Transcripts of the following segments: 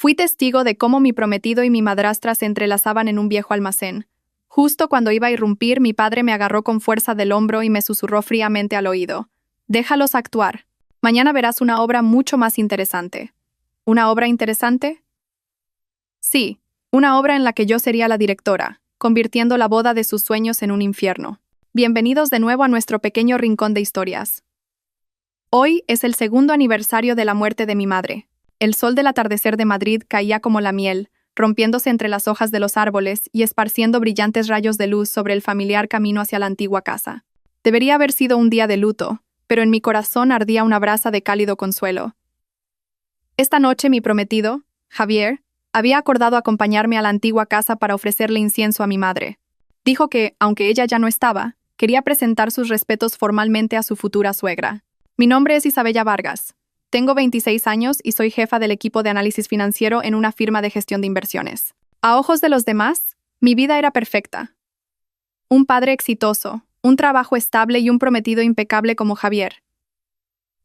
Fui testigo de cómo mi prometido y mi madrastra se entrelazaban en un viejo almacén. Justo cuando iba a irrumpir, mi padre me agarró con fuerza del hombro y me susurró fríamente al oído. «Déjalos actuar. Mañana verás una obra mucho más interesante». ¿Una obra interesante? Sí, una obra en la que yo sería la directora, convirtiendo la boda de sus sueños en un infierno. Bienvenidos de nuevo a nuestro pequeño rincón de historias. Hoy es el segundo aniversario de la muerte de mi madre. El sol del atardecer de Madrid caía como la miel, rompiéndose entre las hojas de los árboles y esparciendo brillantes rayos de luz sobre el familiar camino hacia la antigua casa. Debería haber sido un día de luto, pero en mi corazón ardía una brasa de cálido consuelo. Esta noche mi prometido, Javier, había acordado acompañarme a la antigua casa para ofrecerle incienso a mi madre. Dijo que, aunque ella ya no estaba, quería presentar sus respetos formalmente a su futura suegra. Mi nombre es Isabella Vargas. Tengo 26 años y soy jefa del equipo de análisis financiero en una firma de gestión de inversiones. A ojos de los demás, mi vida era perfecta. Un padre exitoso, un trabajo estable y un prometido impecable como Javier.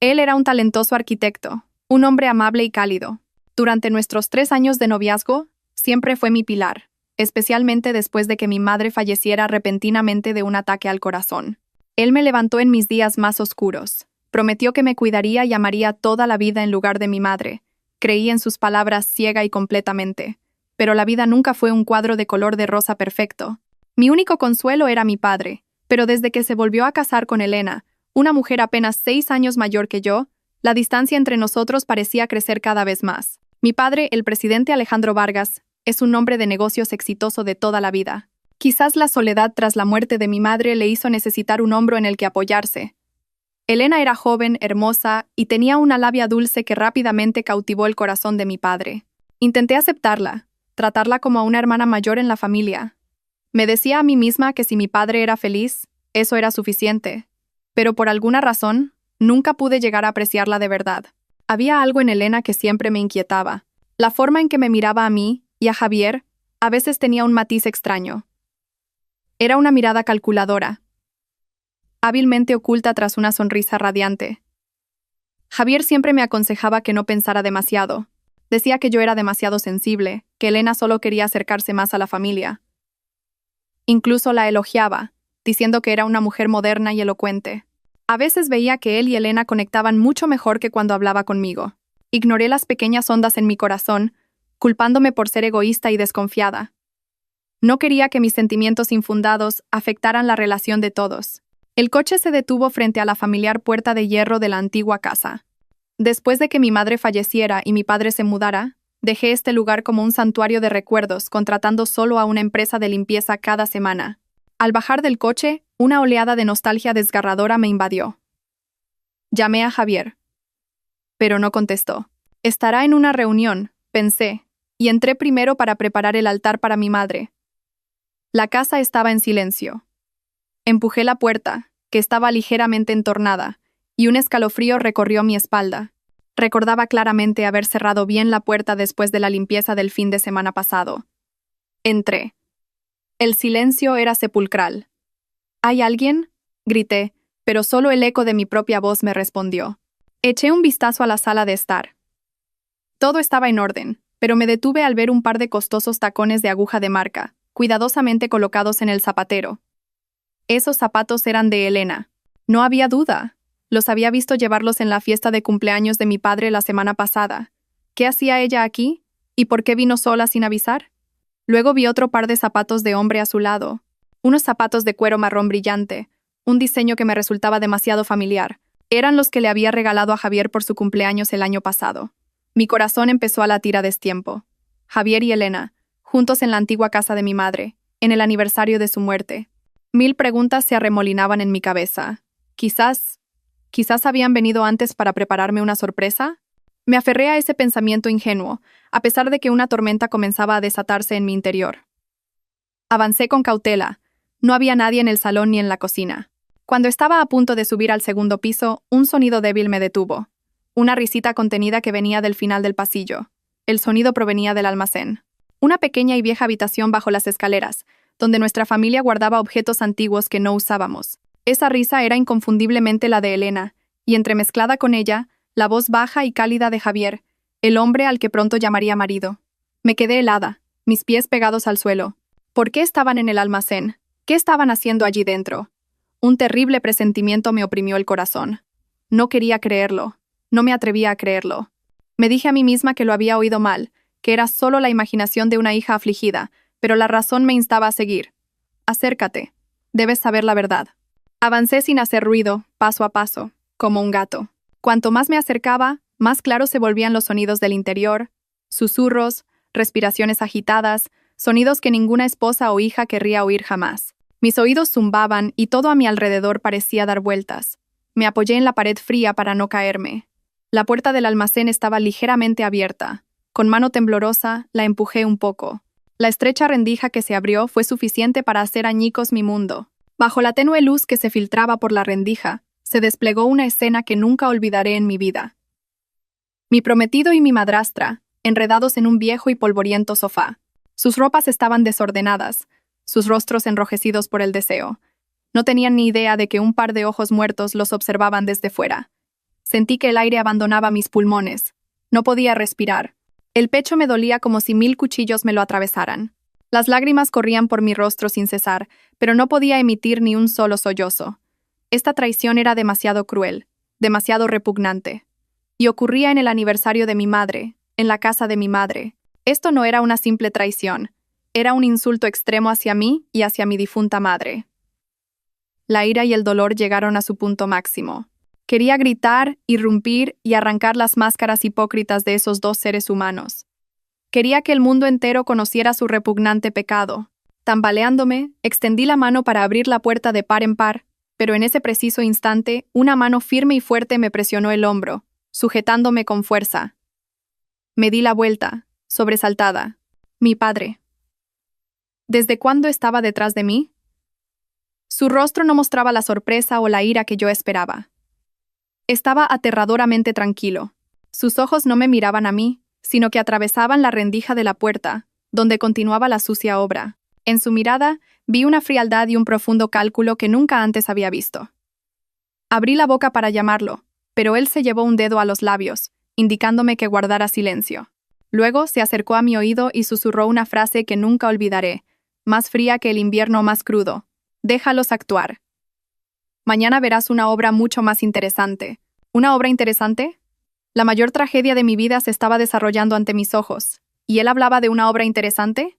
Él era un talentoso arquitecto, un hombre amable y cálido. Durante nuestros 3 años de noviazgo, siempre fue mi pilar, especialmente después de que mi madre falleciera repentinamente de un ataque al corazón. Él me levantó en mis días más oscuros. Prometió que me cuidaría y amaría toda la vida en lugar de mi madre. Creí en sus palabras ciega y completamente. Pero la vida nunca fue un cuadro de color de rosa perfecto. Mi único consuelo era mi padre, pero desde que se volvió a casar con Elena, una mujer apenas 6 años mayor que yo, la distancia entre nosotros parecía crecer cada vez más. Mi padre, el presidente Alejandro Vargas, es un hombre de negocios exitoso de toda la vida. Quizás la soledad tras la muerte de mi madre le hizo necesitar un hombro en el que apoyarse. Elena era joven, hermosa, y tenía una labia dulce que rápidamente cautivó el corazón de mi padre. Intenté aceptarla, tratarla como a una hermana mayor en la familia. Me decía a mí misma que si mi padre era feliz, eso era suficiente. Pero por alguna razón, nunca pude llegar a apreciarla de verdad. Había algo en Elena que siempre me inquietaba. La forma en que me miraba a mí y a Javier a veces tenía un matiz extraño. Era una mirada calculadora, hábilmente oculta tras una sonrisa radiante. Javier siempre me aconsejaba que no pensara demasiado. Decía que yo era demasiado sensible, que Elena solo quería acercarse más a la familia. Incluso la elogiaba, diciendo que era una mujer moderna y elocuente. A veces veía que él y Elena conectaban mucho mejor que cuando hablaba conmigo. Ignoré las pequeñas ondas en mi corazón, culpándome por ser egoísta y desconfiada. No quería que mis sentimientos infundados afectaran la relación de todos. El coche se detuvo frente a la familiar puerta de hierro de la antigua casa. Después de que mi madre falleciera y mi padre se mudara, dejé este lugar como un santuario de recuerdos, contratando solo a una empresa de limpieza cada semana. Al bajar del coche, una oleada de nostalgia desgarradora me invadió. Llamé a Javier, pero no contestó. Estará en una reunión, pensé, y entré primero para preparar el altar para mi madre. La casa estaba en silencio. Empujé la puerta, que estaba ligeramente entornada, y un escalofrío recorrió mi espalda. Recordaba claramente haber cerrado bien la puerta después de la limpieza del fin de semana pasado. Entré. El silencio era sepulcral. ¿Hay alguien?, grité, pero solo el eco de mi propia voz me respondió. Eché un vistazo a la sala de estar. Todo estaba en orden, pero me detuve al ver un par de costosos tacones de aguja de marca, cuidadosamente colocados en el zapatero. Esos zapatos eran de Elena. No había duda. Los había visto llevarlos en la fiesta de cumpleaños de mi padre la semana pasada. ¿Qué hacía ella aquí? ¿Y por qué vino sola sin avisar? Luego vi otro par de zapatos de hombre a su lado. Unos zapatos de cuero marrón brillante, un diseño que me resultaba demasiado familiar. Eran los que le había regalado a Javier por su cumpleaños el año pasado. Mi corazón empezó a latir a destiempo. Javier y Elena, juntos en la antigua casa de mi madre, en el aniversario de su muerte. 1000 preguntas se arremolinaban en mi cabeza. Quizás habían venido antes para prepararme una sorpresa. Me aferré a ese pensamiento ingenuo, a pesar de que una tormenta comenzaba a desatarse en mi interior. Avancé con cautela. No había nadie en el salón ni en la cocina. Cuando estaba a punto de subir al segundo piso, un sonido débil me detuvo. Una risita contenida que venía del final del pasillo. El sonido provenía del almacén. Una pequeña y vieja habitación bajo las escaleras, donde nuestra familia guardaba objetos antiguos que no usábamos. Esa risa era inconfundiblemente la de Elena, y entremezclada con ella, la voz baja y cálida de Javier, el hombre al que pronto llamaría marido. Me quedé helada, mis pies pegados al suelo. ¿Por qué estaban en el almacén? ¿Qué estaban haciendo allí dentro? Un terrible presentimiento me oprimió el corazón. No quería creerlo. No me atrevía a creerlo. Me dije a mí misma que lo había oído mal, que era solo la imaginación de una hija afligida, pero la razón me instaba a seguir. Acércate. Debes saber la verdad. Avancé sin hacer ruido, paso a paso, como un gato. Cuanto más me acercaba, más claros se volvían los sonidos del interior, susurros, respiraciones agitadas, sonidos que ninguna esposa o hija querría oír jamás. Mis oídos zumbaban y todo a mi alrededor parecía dar vueltas. Me apoyé en la pared fría para no caerme. La puerta del almacén estaba ligeramente abierta. Con mano temblorosa, la empujé un poco. La estrecha rendija que se abrió fue suficiente para hacer añicos mi mundo. Bajo la tenue luz que se filtraba por la rendija, se desplegó una escena que nunca olvidaré en mi vida. Mi prometido y mi madrastra, enredados en un viejo y polvoriento sofá. Sus ropas estaban desordenadas, sus rostros enrojecidos por el deseo. No tenían ni idea de que un par de ojos muertos los observaban desde fuera. Sentí que el aire abandonaba mis pulmones. No podía respirar. El pecho me dolía como si 1000 cuchillos me lo atravesaran. Las lágrimas corrían por mi rostro sin cesar, pero no podía emitir ni un solo sollozo. Esta traición era demasiado cruel, demasiado repugnante. Y ocurría en el aniversario de mi madre, en la casa de mi madre. Esto no era una simple traición, era un insulto extremo hacia mí y hacia mi difunta madre. La ira y el dolor llegaron a su punto máximo. Quería gritar, irrumpir y arrancar las máscaras hipócritas de esos dos seres humanos. Quería que el mundo entero conociera su repugnante pecado. Tambaleándome, extendí la mano para abrir la puerta de par en par, pero en ese preciso instante, una mano firme y fuerte me presionó el hombro, sujetándome con fuerza. Me di la vuelta, sobresaltada. Mi padre. ¿Desde cuándo estaba detrás de mí? Su rostro no mostraba la sorpresa o la ira que yo esperaba. Estaba aterradoramente tranquilo. Sus ojos no me miraban a mí, sino que atravesaban la rendija de la puerta, donde continuaba la sucia obra. En su mirada, vi una frialdad y un profundo cálculo que nunca antes había visto. Abrí la boca para llamarlo, pero él se llevó un dedo a los labios, indicándome que guardara silencio. Luego se acercó a mi oído y susurró una frase que nunca olvidaré, más fría que el invierno más crudo. Déjalos actuar. Mañana verás una obra mucho más interesante. ¿Una obra interesante? La mayor tragedia de mi vida se estaba desarrollando ante mis ojos. ¿Y él hablaba de una obra interesante?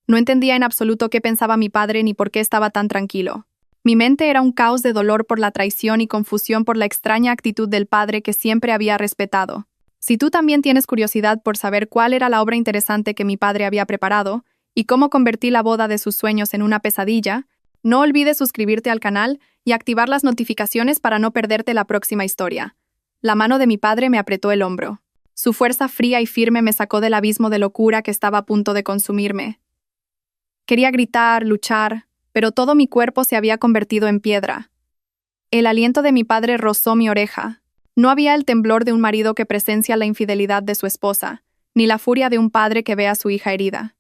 No entendía en absoluto qué pensaba mi padre ni por qué estaba tan tranquilo. Mi mente era un caos de dolor por la traición y confusión por la extraña actitud del padre que siempre había respetado. Si tú también tienes curiosidad por saber cuál era la obra interesante que mi padre había preparado y cómo convertí la boda de sus sueños en una pesadilla, no olvides suscribirte al canal y activar las notificaciones para no perderte la próxima historia. La mano de mi padre me apretó el hombro. Su fuerza fría y firme me sacó del abismo de locura que estaba a punto de consumirme. Quería gritar, luchar, pero todo mi cuerpo se había convertido en piedra. El aliento de mi padre rozó mi oreja. No había el temblor de un marido que presencia la infidelidad de su esposa, ni la furia de un padre que ve a su hija herida.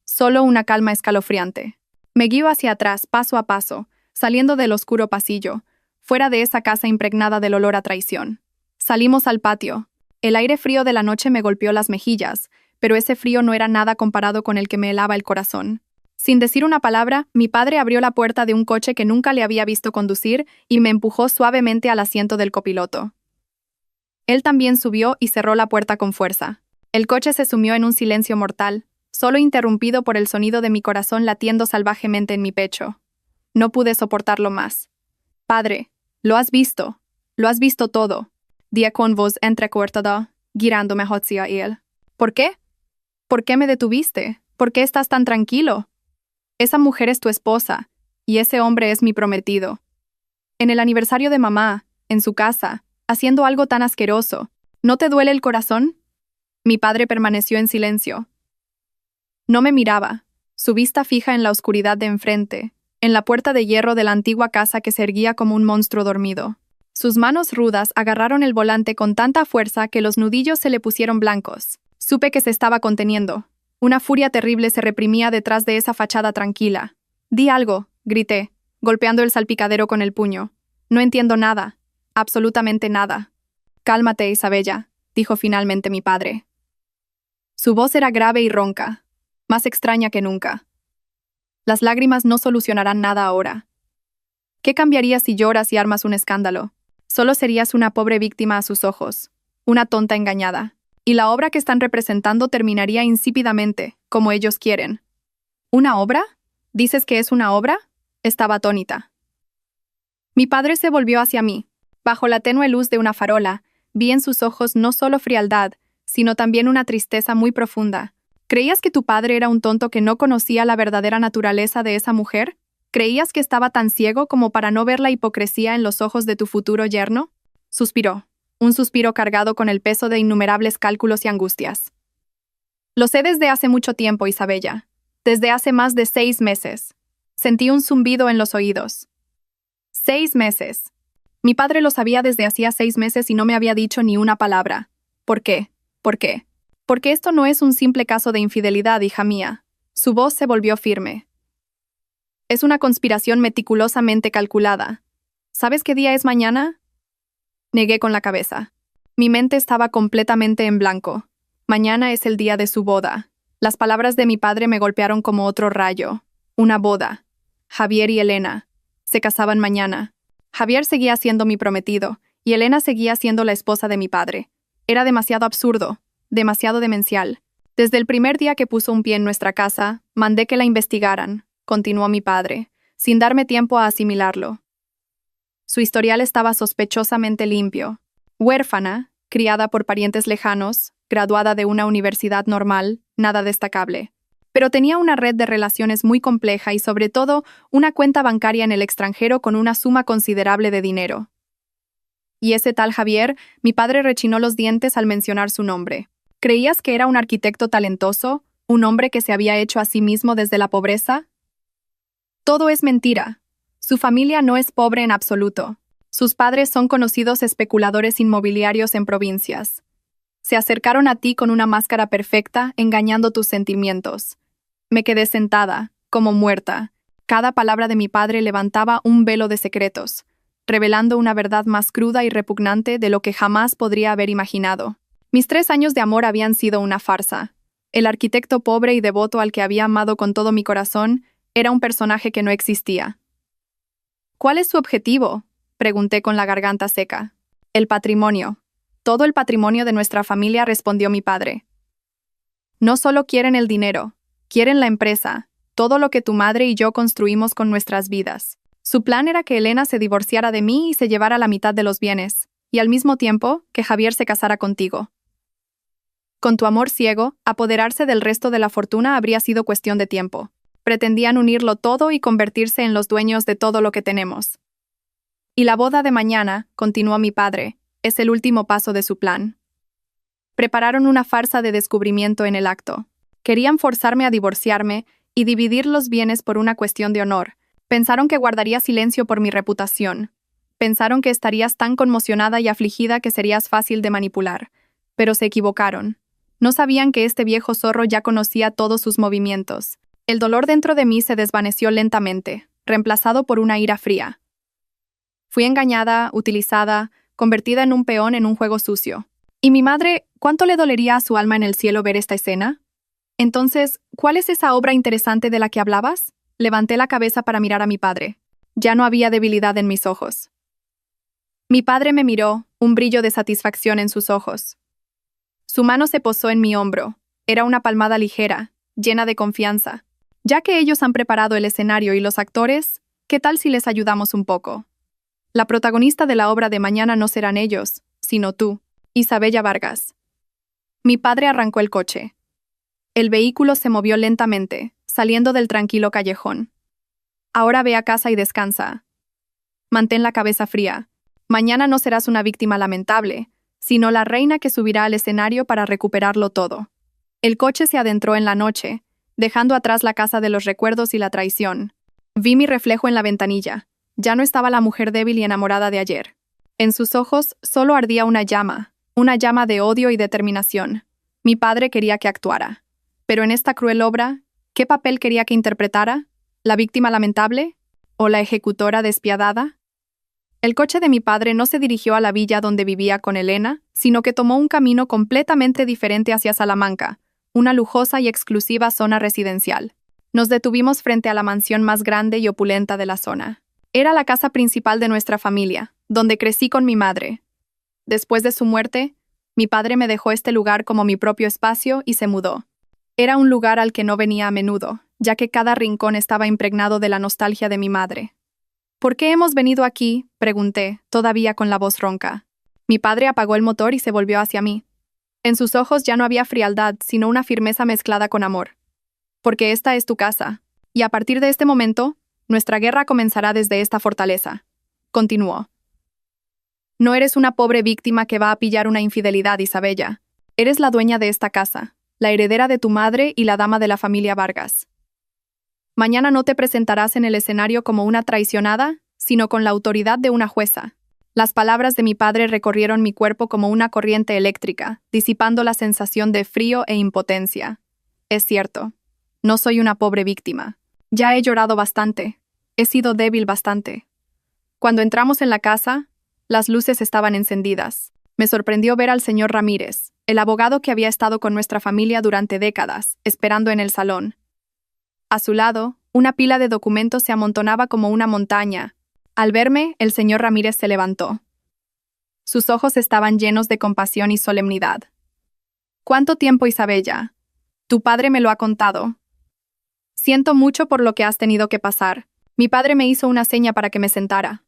Solo una calma escalofriante. Me guío hacia atrás, paso a paso, saliendo del oscuro pasillo, fuera de esa casa impregnada del olor a traición. Salimos al patio. El aire frío de la noche me golpeó las mejillas, pero ese frío no era nada comparado con el que me helaba el corazón. Sin decir una palabra, mi padre abrió la puerta de un coche que nunca le había visto conducir y me empujó suavemente al asiento del copiloto. Él también subió y cerró la puerta con fuerza. El coche se sumió en un silencio mortal, solo interrumpido por el sonido de mi corazón latiendo salvajemente en mi pecho. No pude soportarlo más. Padre, lo has visto todo, dije con voz entrecortada, girándome hacia él. ¿Por qué? ¿Por qué me detuviste? ¿Por qué estás tan tranquilo? Esa mujer es tu esposa, y ese hombre es mi prometido. En el aniversario de mamá, en su casa, haciendo algo tan asqueroso, ¿no te duele el corazón? Mi padre permaneció en silencio. No me miraba, su vista fija en la oscuridad de enfrente, en la puerta de hierro de la antigua casa que se erguía como un monstruo dormido. Sus manos rudas agarraron el volante con tanta fuerza que los nudillos se le pusieron blancos. Supe que se estaba conteniendo. Una furia terrible se reprimía detrás de esa fachada tranquila. «Di algo», grité, golpeando el salpicadero con el puño. «No entiendo nada. Absolutamente nada». «Cálmate, Isabella. dijo finalmente mi padre. Su voz era grave y ronca, más extraña que nunca. Las lágrimas no solucionarán nada ahora. ¿Qué cambiaría si lloras y armas un escándalo? Solo serías una pobre víctima a sus ojos, una tonta engañada. Y la obra que están representando terminaría insípidamente, como ellos quieren. ¿Una obra? ¿Dices que es una obra? Estaba atónita. Mi padre se volvió hacia mí. Bajo la tenue luz de una farola, vi en sus ojos no solo frialdad, sino también una tristeza muy profunda. ¿Creías que tu padre era un tonto que no conocía la verdadera naturaleza de esa mujer? ¿Creías que estaba tan ciego como para no ver la hipocresía en los ojos de tu futuro yerno? Suspiró. Un suspiro cargado con el peso de innumerables cálculos y angustias. Lo sé desde hace mucho tiempo, Isabella. Desde hace más de 6 meses. Sentí un zumbido en los oídos. 6 meses. Mi padre lo sabía desde hacía 6 meses y no me había dicho ni una palabra. ¿Por qué? ¿Por qué? Porque esto no es un simple caso de infidelidad, hija mía. Su voz se volvió firme. Es una conspiración meticulosamente calculada. ¿Sabes qué día es mañana? Negué con la cabeza. Mi mente estaba completamente en blanco. Mañana es el día de su boda. Las palabras de mi padre me golpearon como otro rayo. Una boda. Javier y Elena. Se casaban mañana. Javier seguía siendo mi prometido, y Elena seguía siendo la esposa de mi padre. Era demasiado absurdo, demasiado demencial. Desde el primer día que puso un pie en nuestra casa, mandé que la investigaran, continuó mi padre, sin darme tiempo a asimilarlo. Su historial estaba sospechosamente limpio. Huérfana, criada por parientes lejanos, graduada de una universidad normal, nada destacable. Pero tenía una red de relaciones muy compleja y sobre todo una cuenta bancaria en el extranjero con una suma considerable de dinero. Y ese tal Javier, mi padre rechinó los dientes al mencionar su nombre. ¿Creías que era un arquitecto talentoso, un hombre que se había hecho a sí mismo desde la pobreza? Todo es mentira. Su familia no es pobre en absoluto. Sus padres son conocidos especuladores inmobiliarios en provincias. Se acercaron a ti con una máscara perfecta, engañando tus sentimientos. Me quedé sentada, como muerta. Cada palabra de mi padre levantaba un velo de secretos, revelando una verdad más cruda y repugnante de lo que jamás podría haber imaginado. Mis 3 años de amor habían sido una farsa. El arquitecto pobre y devoto al que había amado con todo mi corazón era un personaje que no existía. ¿Cuál es su objetivo?, pregunté con la garganta seca. El patrimonio. Todo el patrimonio de nuestra familia, respondió mi padre. No solo quieren el dinero, quieren la empresa, todo lo que tu madre y yo construimos con nuestras vidas. Su plan era que Elena se divorciara de mí y se llevara la mitad de los bienes, y al mismo tiempo que Javier se casara contigo. Con tu amor ciego, apoderarse del resto de la fortuna habría sido cuestión de tiempo. Pretendían unirlo todo y convertirse en los dueños de todo lo que tenemos. Y la boda de mañana, continuó mi padre, es el último paso de su plan. Prepararon una farsa de descubrimiento en el acto. Querían forzarme a divorciarme y dividir los bienes por una cuestión de honor. Pensaron que guardaría silencio por mi reputación. Pensaron que estarías tan conmocionada y afligida que serías fácil de manipular. Pero se equivocaron. No sabían que este viejo zorro ya conocía todos sus movimientos. El dolor dentro de mí se desvaneció lentamente, reemplazado por una ira fría. Fui engañada, utilizada, convertida en un peón en un juego sucio. ¿Y mi madre, cuánto le dolería a su alma en el cielo ver esta escena? Entonces, ¿cuál es esa obra interesante de la que hablabas? Levanté la cabeza para mirar a mi padre. Ya no había debilidad en mis ojos. Mi padre me miró, un brillo de satisfacción en sus ojos. Su mano se posó en mi hombro. Era una palmada ligera, llena de confianza. Ya que ellos han preparado el escenario y los actores, ¿qué tal si les ayudamos un poco? La protagonista de la obra de mañana no serán ellos, sino tú, Isabella Vargas. Mi padre arrancó el coche. El vehículo se movió lentamente, saliendo del tranquilo callejón. Ahora ve a casa y descansa. Mantén la cabeza fría. Mañana no serás una víctima lamentable, sino la reina que subirá al escenario para recuperarlo todo. El coche se adentró en la noche, dejando atrás la casa de los recuerdos y la traición. Vi mi reflejo en la ventanilla. Ya no estaba la mujer débil y enamorada de ayer. En sus ojos solo ardía una llama de odio y determinación. Mi padre quería que actuara. Pero en esta cruel obra, ¿qué papel quería que interpretara? ¿La víctima lamentable? ¿O la ejecutora despiadada? El coche de mi padre no se dirigió a la villa donde vivía con Elena, sino que tomó un camino completamente diferente hacia Salamanca, una lujosa y exclusiva zona residencial. Nos detuvimos frente a la mansión más grande y opulenta de la zona. Era la casa principal de nuestra familia, donde crecí con mi madre. Después de su muerte, mi padre me dejó este lugar como mi propio espacio y se mudó. Era un lugar al que no venía a menudo, ya que cada rincón estaba impregnado de la nostalgia de mi madre. ¿Por qué hemos venido aquí?, pregunté, todavía con la voz ronca. Mi padre apagó el motor y se volvió hacia mí. En sus ojos ya no había frialdad, sino una firmeza mezclada con amor. Porque esta es tu casa, y a partir de este momento, nuestra guerra comenzará desde esta fortaleza. Continuó. No eres una pobre víctima que va a pillar una infidelidad, Isabella. Eres la dueña de esta casa, la heredera de tu madre y la dama de la familia Vargas. Mañana no te presentarás en el escenario como una traicionada, sino con la autoridad de una jueza. Las palabras de mi padre recorrieron mi cuerpo como una corriente eléctrica, disipando la sensación de frío e impotencia. Es cierto, no soy una pobre víctima. Ya he llorado bastante. He sido débil bastante. Cuando entramos en la casa, las luces estaban encendidas. Me sorprendió ver al señor Ramírez, el abogado que había estado con nuestra familia durante décadas, esperando en el salón. A su lado, una pila de documentos se amontonaba como una montaña. Al verme, el señor Ramírez se levantó. Sus ojos estaban llenos de compasión y solemnidad. ¿Cuánto tiempo, Isabella? Tu padre me lo ha contado. Siento mucho por lo que has tenido que pasar. Mi padre me hizo una seña para que me sentara.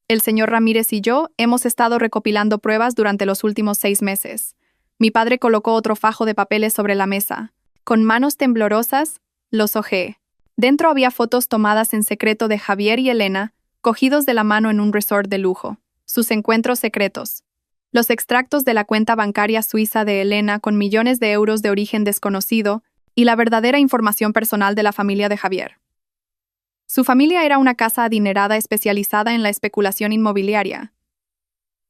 El señor Ramírez y yo hemos estado recopilando pruebas durante los últimos 6 meses. Mi padre colocó otro fajo de papeles sobre la mesa. Con manos temblorosas, los hojeé. Dentro había fotos tomadas en secreto de Javier y Elena, cogidos de la mano en un resort de lujo. Sus encuentros secretos. Los extractos de la cuenta bancaria suiza de Elena con millones de euros de origen desconocido y la verdadera información personal de la familia de Javier. Su familia era una casa adinerada especializada en la especulación inmobiliaria.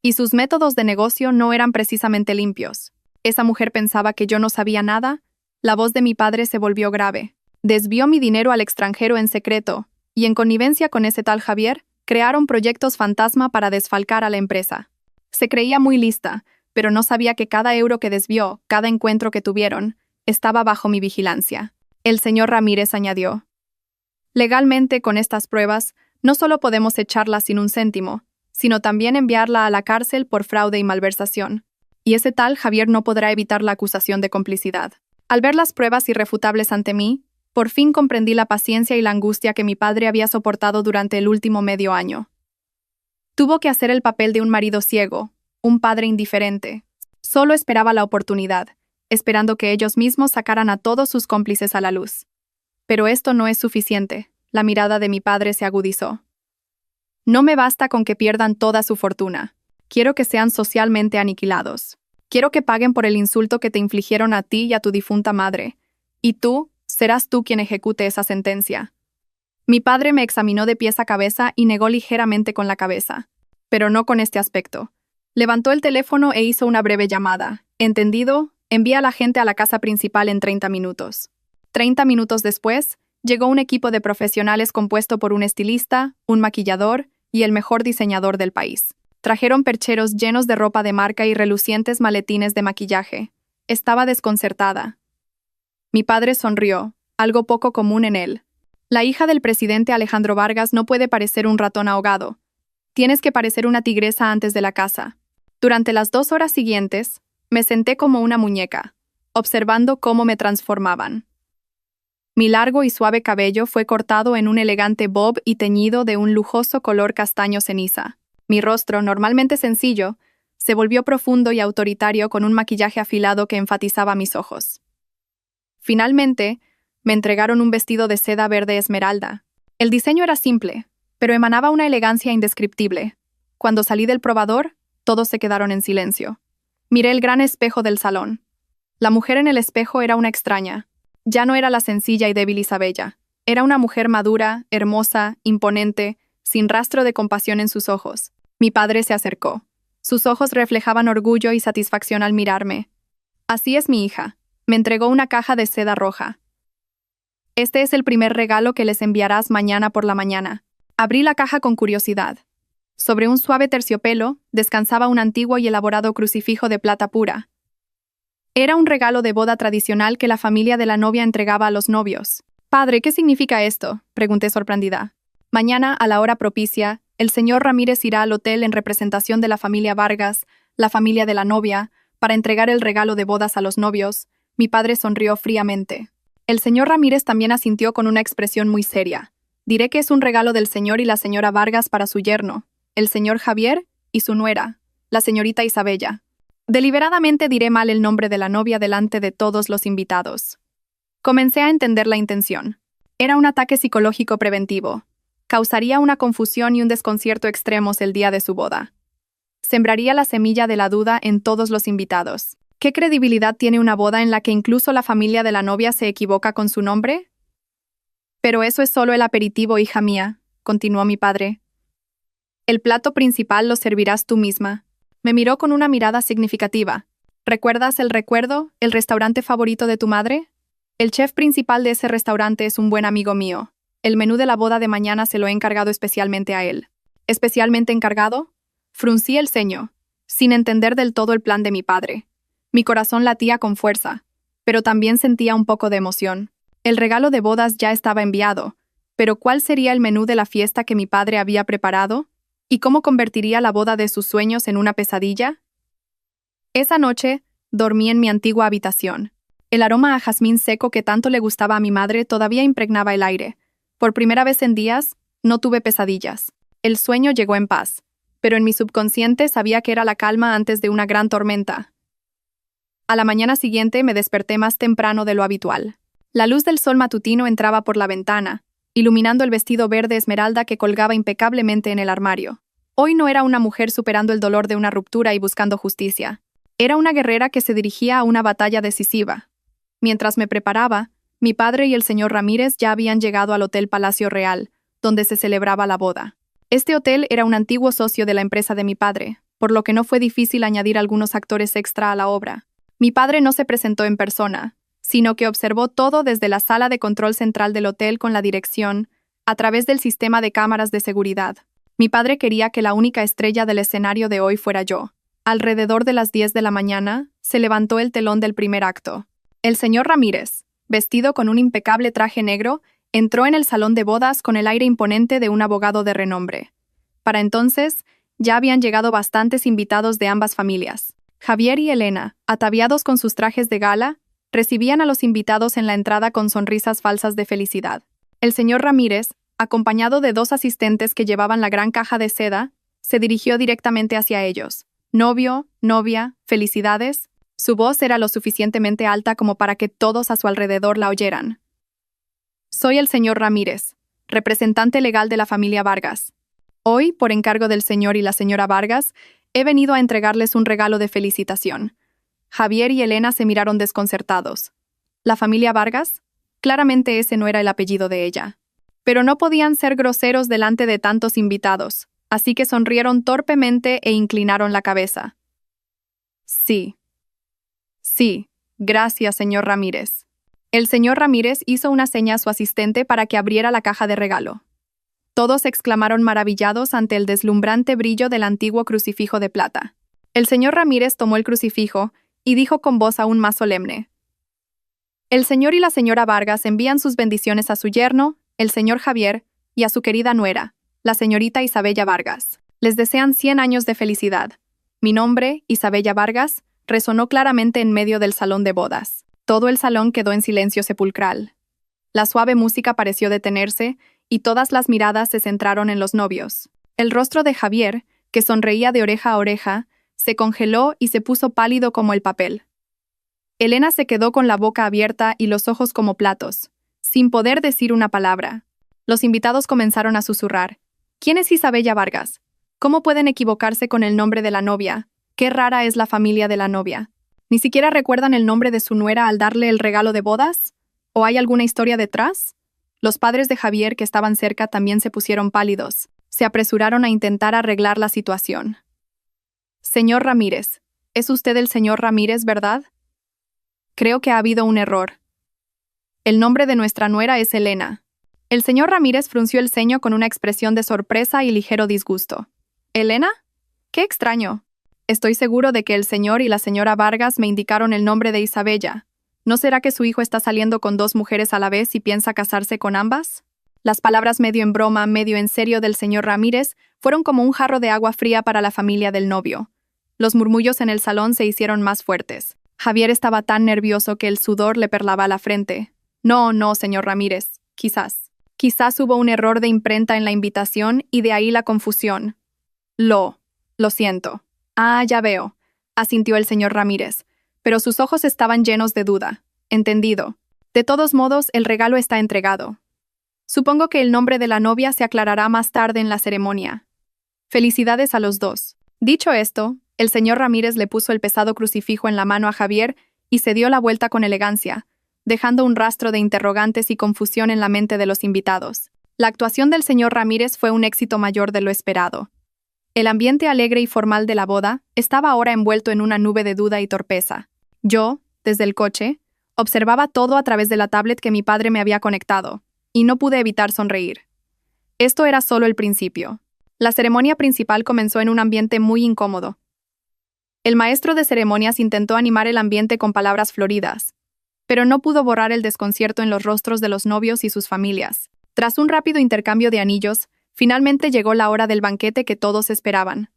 Y sus métodos de negocio no eran precisamente limpios. Esa mujer pensaba que yo no sabía nada. La voz de mi padre se volvió grave. Desvió mi dinero al extranjero en secreto, y en connivencia con ese tal Javier, crearon proyectos fantasma para desfalcar a la empresa. Se creía muy lista, pero no sabía que cada euro que desvió, cada encuentro que tuvieron, estaba bajo mi vigilancia. El señor Ramírez añadió. Legalmente, con estas pruebas, no solo podemos echarla sin un céntimo, sino también enviarla a la cárcel por fraude y malversación. Y ese tal Javier no podrá evitar la acusación de complicidad. Al ver las pruebas irrefutables ante mí, por fin comprendí la paciencia y la angustia que mi padre había soportado durante el último medio año. Tuvo que hacer el papel de un marido ciego, un padre indiferente. Solo esperaba la oportunidad, esperando que ellos mismos sacaran a todos sus cómplices a la luz. Pero esto no es suficiente. La mirada de mi padre se agudizó. No me basta con que pierdan toda su fortuna. Quiero que sean socialmente aniquilados. Quiero que paguen por el insulto que te infligieron a ti y a tu difunta madre. Y tú, serás tú quien ejecute esa sentencia. Mi padre me examinó de pies a cabeza y negó ligeramente con la cabeza. Pero no con este aspecto. Levantó el teléfono e hizo una breve llamada. ¿Entendido? Envía a la gente a la casa principal en 30 minutos. 30 minutos después, llegó un equipo de profesionales compuesto por un estilista, un maquillador y el mejor diseñador del país. Trajeron percheros llenos de ropa de marca y relucientes maletines de maquillaje. Estaba desconcertada. Mi padre sonrió, algo poco común en él. La hija del presidente Alejandro Vargas no puede parecer un ratón ahogado. Tienes que parecer una tigresa antes de la caza. Durante las 2 horas siguientes, me senté como una muñeca, observando cómo me transformaban. Mi largo y suave cabello fue cortado en un elegante bob y teñido de un lujoso color castaño ceniza. Mi rostro, normalmente sencillo, se volvió profundo y autoritario con un maquillaje afilado que enfatizaba mis ojos. Finalmente, me entregaron un vestido de seda verde esmeralda. El diseño era simple, pero emanaba una elegancia indescriptible. Cuando salí del probador, todos se quedaron en silencio. Miré el gran espejo del salón. La mujer en el espejo era una extraña. Ya no era la sencilla y débil Isabella. Era una mujer madura, hermosa, imponente, sin rastro de compasión en sus ojos. Mi padre se acercó. Sus ojos reflejaban orgullo y satisfacción al mirarme. Así es mi hija. Me entregó una caja de seda roja. Este es el primer regalo que les enviarás mañana por la mañana. Abrí la caja con curiosidad. Sobre un suave terciopelo descansaba un antiguo y elaborado crucifijo de plata pura. Era un regalo de boda tradicional que la familia de la novia entregaba a los novios. «Padre, ¿qué significa esto?», pregunté sorprendida. «Mañana, a la hora propicia, el señor Ramírez irá al hotel en representación de la familia Vargas, la familia de la novia, para entregar el regalo de bodas a los novios». Mi padre sonrió fríamente. El señor Ramírez también asintió con una expresión muy seria. «Diré que es un regalo del señor y la señora Vargas para su yerno, el señor Javier, y su nuera, la señorita Isabella». Deliberadamente diré mal el nombre de la novia delante de todos los invitados. Comencé a entender la intención. Era un ataque psicológico preventivo. Causaría una confusión y un desconcierto extremos el día de su boda. Sembraría la semilla de la duda en todos los invitados. ¿Qué credibilidad tiene una boda en la que incluso la familia de la novia se equivoca con su nombre? «Pero eso es solo el aperitivo, hija mía», continuó mi padre. «El plato principal lo servirás tú misma». Me miró con una mirada significativa. «¿Recuerdas el restaurante favorito de tu madre? El chef principal de ese restaurante es un buen amigo mío. El menú de la boda de mañana se lo he encargado especialmente a él». «¿Especialmente encargado?». Fruncí el ceño, sin entender del todo el plan de mi padre. Mi corazón latía con fuerza, pero también sentía un poco de emoción. El regalo de bodas ya estaba enviado, pero ¿cuál sería el menú de la fiesta que mi padre había preparado? ¿Y cómo convertiría la boda de sus sueños en una pesadilla? Esa noche, dormí en mi antigua habitación. El aroma a jazmín seco que tanto le gustaba a mi madre todavía impregnaba el aire. Por primera vez en días, no tuve pesadillas. El sueño llegó en paz, pero en mi subconsciente sabía que era la calma antes de una gran tormenta. A la mañana siguiente me desperté más temprano de lo habitual. La luz del sol matutino entraba por la ventana, iluminando el vestido verde esmeralda que colgaba impecablemente en el armario. Hoy no era una mujer superando el dolor de una ruptura y buscando justicia. Era una guerrera que se dirigía a una batalla decisiva. Mientras me preparaba, mi padre y el señor Ramírez ya habían llegado al Hotel Palacio Real, donde se celebraba la boda. Este hotel era un antiguo socio de la empresa de mi padre, por lo que no fue difícil añadir algunos actores extra a la obra. Mi padre no se presentó en persona, sino que observó todo desde la sala de control central del hotel con la dirección, a través del sistema de cámaras de seguridad. Mi padre quería que la única estrella del escenario de hoy fuera yo. Alrededor de las 10 de la mañana, se levantó el telón del primer acto. El señor Ramírez, vestido con un impecable traje negro, entró en el salón de bodas con el aire imponente de un abogado de renombre. Para entonces, ya habían llegado bastantes invitados de ambas familias. Javier y Elena, ataviados con sus trajes de gala, recibían a los invitados en la entrada con sonrisas falsas de felicidad. El señor Ramírez, acompañado de 2 asistentes que llevaban la gran caja de seda, se dirigió directamente hacia ellos. «Novio, novia, felicidades». Su voz era lo suficientemente alta como para que todos a su alrededor la oyeran. «Soy el señor Ramírez, representante legal de la familia Vargas. Hoy, por encargo del señor y la señora Vargas, he venido a entregarles un regalo de felicitación». Javier y Elena se miraron desconcertados. ¿La familia Vargas? Claramente ese no era el apellido de ella. Pero no podían ser groseros delante de tantos invitados, así que sonrieron torpemente e inclinaron la cabeza. «Sí. Sí, gracias, señor Ramírez». El señor Ramírez hizo una seña a su asistente para que abriera la caja de regalo. Todos exclamaron maravillados ante el deslumbrante brillo del antiguo crucifijo de plata. El señor Ramírez tomó el crucifijo y dijo con voz aún más solemne: «El señor y la señora Vargas envían sus bendiciones a su yerno, el señor Javier, y a su querida nuera, la señorita Isabella Vargas. Les desean 100 años de felicidad. Mi nombre, Isabella Vargas, resonó claramente en medio del salón de bodas. Todo el salón quedó en silencio sepulcral. La suave música pareció detenerse y todas las miradas se centraron en los novios. El rostro de Javier, que sonreía de oreja a oreja, se congeló y se puso pálido como el papel. Elena se quedó con la boca abierta y los ojos como platos, sin poder decir una palabra. Los invitados comenzaron a susurrar. ¿Quién es Isabella Vargas? ¿Cómo pueden equivocarse con el nombre de la novia? Qué rara es la familia de la novia. ¿Ni siquiera recuerdan el nombre de su nuera al darle el regalo de bodas? ¿O hay alguna historia detrás? Los padres de Javier, que estaban cerca, también se pusieron pálidos. Se apresuraron a intentar arreglar la situación. «Señor Ramírez, es usted el señor Ramírez, ¿verdad? Creo que ha habido un error. El nombre de nuestra nuera es Elena». El señor Ramírez frunció el ceño con una expresión de sorpresa y ligero disgusto. ¿Elena? ¡Qué extraño! Estoy seguro de que el señor y la señora Vargas me indicaron el nombre de Isabella. ¿No será que su hijo está saliendo con dos mujeres a la vez y piensa casarse con ambas? Las palabras medio en broma, medio en serio del señor Ramírez fueron como un jarro de agua fría para la familia del novio. Los murmullos en el salón se hicieron más fuertes. Javier estaba tan nervioso que el sudor le perlaba la frente. No, no, señor Ramírez, quizás. Quizás hubo un error de imprenta en la invitación y de ahí la confusión. Lo siento. Ah, ya veo, asintió el señor Ramírez, pero sus ojos estaban llenos de duda. Entendido. De todos modos, el regalo está entregado. Supongo que el nombre de la novia se aclarará más tarde en la ceremonia. Felicidades a los dos. Dicho esto, el señor Ramírez le puso el pesado crucifijo en la mano a Javier y se dio la vuelta con elegancia, dejando un rastro de interrogantes y confusión en la mente de los invitados. La actuación del señor Ramírez fue un éxito mayor de lo esperado. El ambiente alegre y formal de la boda estaba ahora envuelto en una nube de duda y torpeza. Yo, desde el coche, observaba todo a través de la tablet que mi padre me había conectado, y no pude evitar sonreír. Esto era solo el principio. La ceremonia principal comenzó en un ambiente muy incómodo. El maestro de ceremonias intentó animar el ambiente con palabras floridas, pero no pudo borrar el desconcierto en los rostros de los novios y sus familias. Tras un rápido intercambio de anillos, finalmente llegó la hora del banquete que todos esperaban.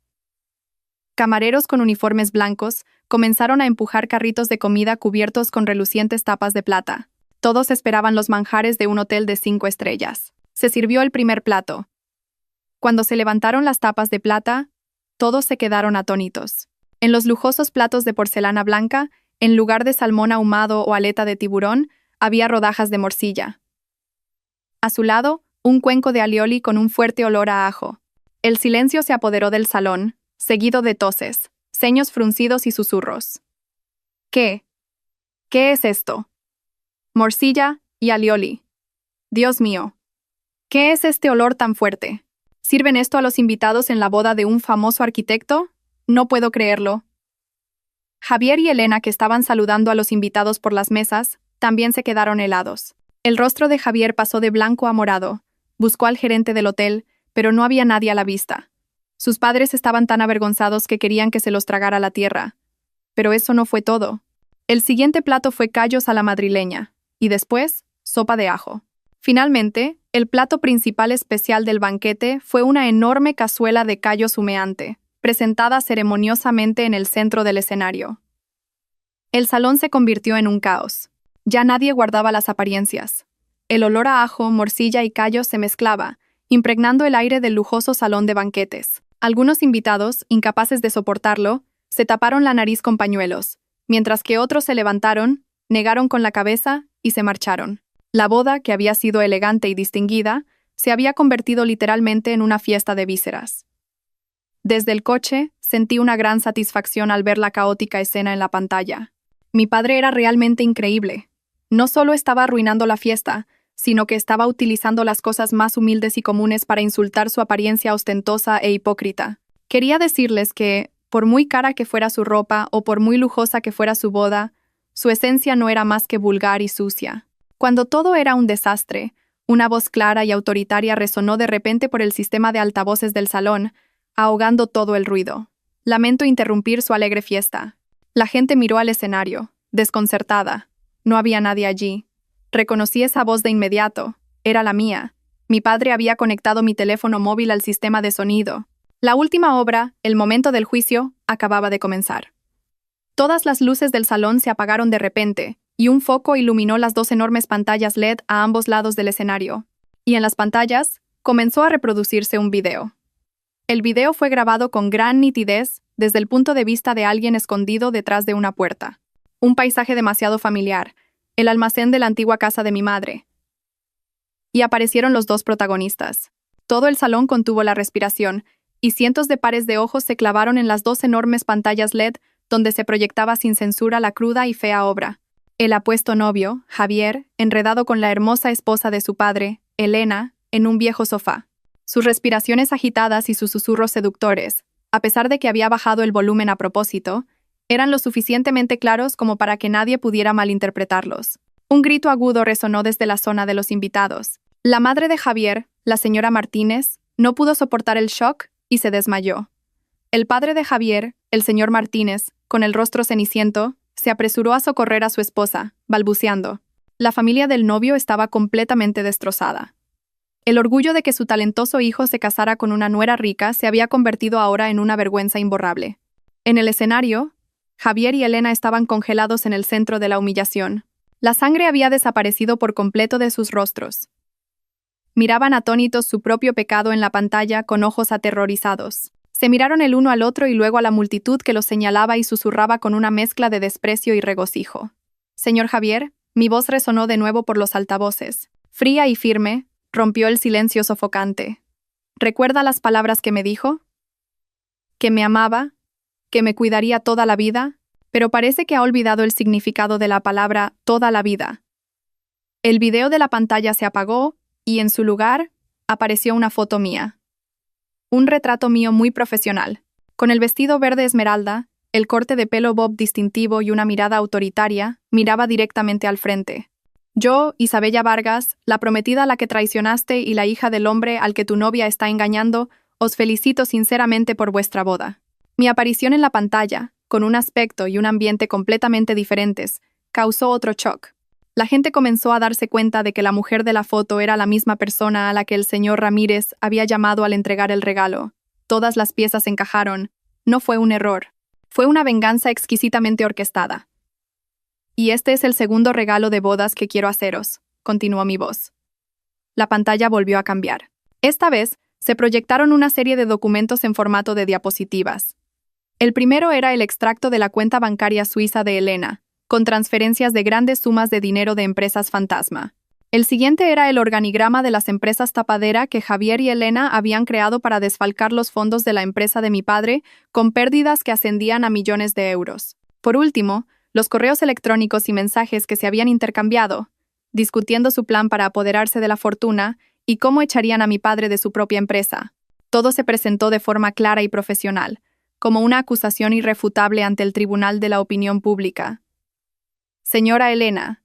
Camareros con uniformes blancos comenzaron a empujar carritos de comida cubiertos con relucientes tapas de plata. Todos esperaban los manjares de un hotel de 5 estrellas. Se sirvió el primer plato. Cuando se levantaron las tapas de plata, todos se quedaron atónitos. En los lujosos platos de porcelana blanca, en lugar de salmón ahumado o aleta de tiburón, había rodajas de morcilla. A su lado, un cuenco de alioli con un fuerte olor a ajo. El silencio se apoderó del salón, seguido de toses, ceños fruncidos y susurros. ¿Qué? ¿Qué es esto? Morcilla y alioli. Dios mío. ¿Qué es este olor tan fuerte? ¿Sirven esto a los invitados en la boda de un famoso arquitecto? No puedo creerlo. Javier y Elena, que estaban saludando a los invitados por las mesas, también se quedaron helados. El rostro de Javier pasó de blanco a morado. Buscó al gerente del hotel, pero no había nadie a la vista. Sus padres estaban tan avergonzados que querían que se los tragara la tierra. Pero eso no fue todo. El siguiente plato fue callos a la madrileña, y después, sopa de ajo. Finalmente, el plato principal especial del banquete fue una enorme cazuela de callos humeante, presentada ceremoniosamente en el centro del escenario. El salón se convirtió en un caos. Ya nadie guardaba las apariencias. El olor a ajo, morcilla y callos se mezclaba, impregnando el aire del lujoso salón de banquetes. Algunos invitados, incapaces de soportarlo, se taparon la nariz con pañuelos, mientras que otros se levantaron, negaron con la cabeza y se marcharon. La boda, que había sido elegante y distinguida, se había convertido literalmente en una fiesta de vísceras. Desde el coche, sentí una gran satisfacción al ver la caótica escena en la pantalla. Mi padre era realmente increíble. No solo estaba arruinando la fiesta, sino que estaba utilizando las cosas más humildes y comunes para insultar su apariencia ostentosa e hipócrita. Quería decirles que, por muy cara que fuera su ropa o por muy lujosa que fuera su boda, su esencia no era más que vulgar y sucia. Cuando todo era un desastre, una voz clara y autoritaria resonó de repente por el sistema de altavoces del salón, ahogando todo el ruido. Lamento interrumpir su alegre fiesta. La gente miró al escenario, desconcertada. No había nadie allí. Reconocí esa voz de inmediato. Era la mía. Mi padre había conectado mi teléfono móvil al sistema de sonido. La última obra, el momento del juicio, acababa de comenzar. Todas las luces del salón se apagaron de repente, y un foco iluminó las 2 enormes pantallas LED a ambos lados del escenario. Y en las pantallas, comenzó a reproducirse un video. El video fue grabado con gran nitidez desde el punto de vista de alguien escondido detrás de una puerta. Un paisaje demasiado familiar, el almacén de la antigua casa de mi madre. Y aparecieron los 2 protagonistas. Todo el salón contuvo la respiración, y cientos de pares de ojos se clavaron en las 2 enormes pantallas LED donde se proyectaba sin censura la cruda y fea obra. El apuesto novio, Javier, enredado con la hermosa esposa de su padre, Elena, en un viejo sofá. Sus respiraciones agitadas y sus susurros seductores, a pesar de que había bajado el volumen a propósito, eran lo suficientemente claros como para que nadie pudiera malinterpretarlos. Un grito agudo resonó desde la zona de los invitados. La madre de Javier, la señora Martínez, no pudo soportar el shock y se desmayó. El padre de Javier, el señor Martínez, con el rostro ceniciento, se apresuró a socorrer a su esposa, balbuceando. La familia del novio estaba completamente destrozada. El orgullo de que su talentoso hijo se casara con una nuera rica se había convertido ahora en una vergüenza imborrable. En el escenario, Javier y Elena estaban congelados en el centro de la humillación. La sangre había desaparecido por completo de sus rostros. Miraban atónitos su propio pecado en la pantalla con ojos aterrorizados. Se miraron el uno al otro y luego a la multitud que los señalaba y susurraba con una mezcla de desprecio y regocijo. Señor Javier, mi voz resonó de nuevo por los altavoces. Fría y firme, rompió el silencio sofocante. ¿Recuerda las palabras que me dijo? Que me amaba, que me cuidaría toda la vida, pero parece que ha olvidado el significado de la palabra toda la vida. El video de la pantalla se apagó y en su lugar apareció una foto mía. Un retrato mío muy profesional, con el vestido verde esmeralda, el corte de pelo bob distintivo y una mirada autoritaria, miraba directamente al frente. Yo, Isabella Vargas, la prometida a la que traicionaste y la hija del hombre al que tu novia está engañando, os felicito sinceramente por vuestra boda. Mi aparición en la pantalla, con un aspecto y un ambiente completamente diferentes, causó otro shock. La gente comenzó a darse cuenta de que la mujer de la foto era la misma persona a la que el señor Ramírez había llamado al entregar el regalo. Todas las piezas encajaron. No fue un error. Fue una venganza exquisitamente orquestada. Y este es el segundo regalo de bodas que quiero haceros, continuó mi voz. La pantalla volvió a cambiar. Esta vez, se proyectaron una serie de documentos en formato de diapositivas. El primero era el extracto de la cuenta bancaria suiza de Elena, con transferencias de grandes sumas de dinero de empresas fantasma. El siguiente era el organigrama de las empresas tapadera que Javier y Elena habían creado para desfalcar los fondos de la empresa de mi padre, con pérdidas que ascendían a millones de euros. Por último, los correos electrónicos y mensajes que se habían intercambiado, discutiendo su plan para apoderarse de la fortuna y cómo echarían a mi padre de su propia empresa. Todo se presentó de forma clara y profesional, como una acusación irrefutable ante el tribunal de la opinión pública. Señora Elena,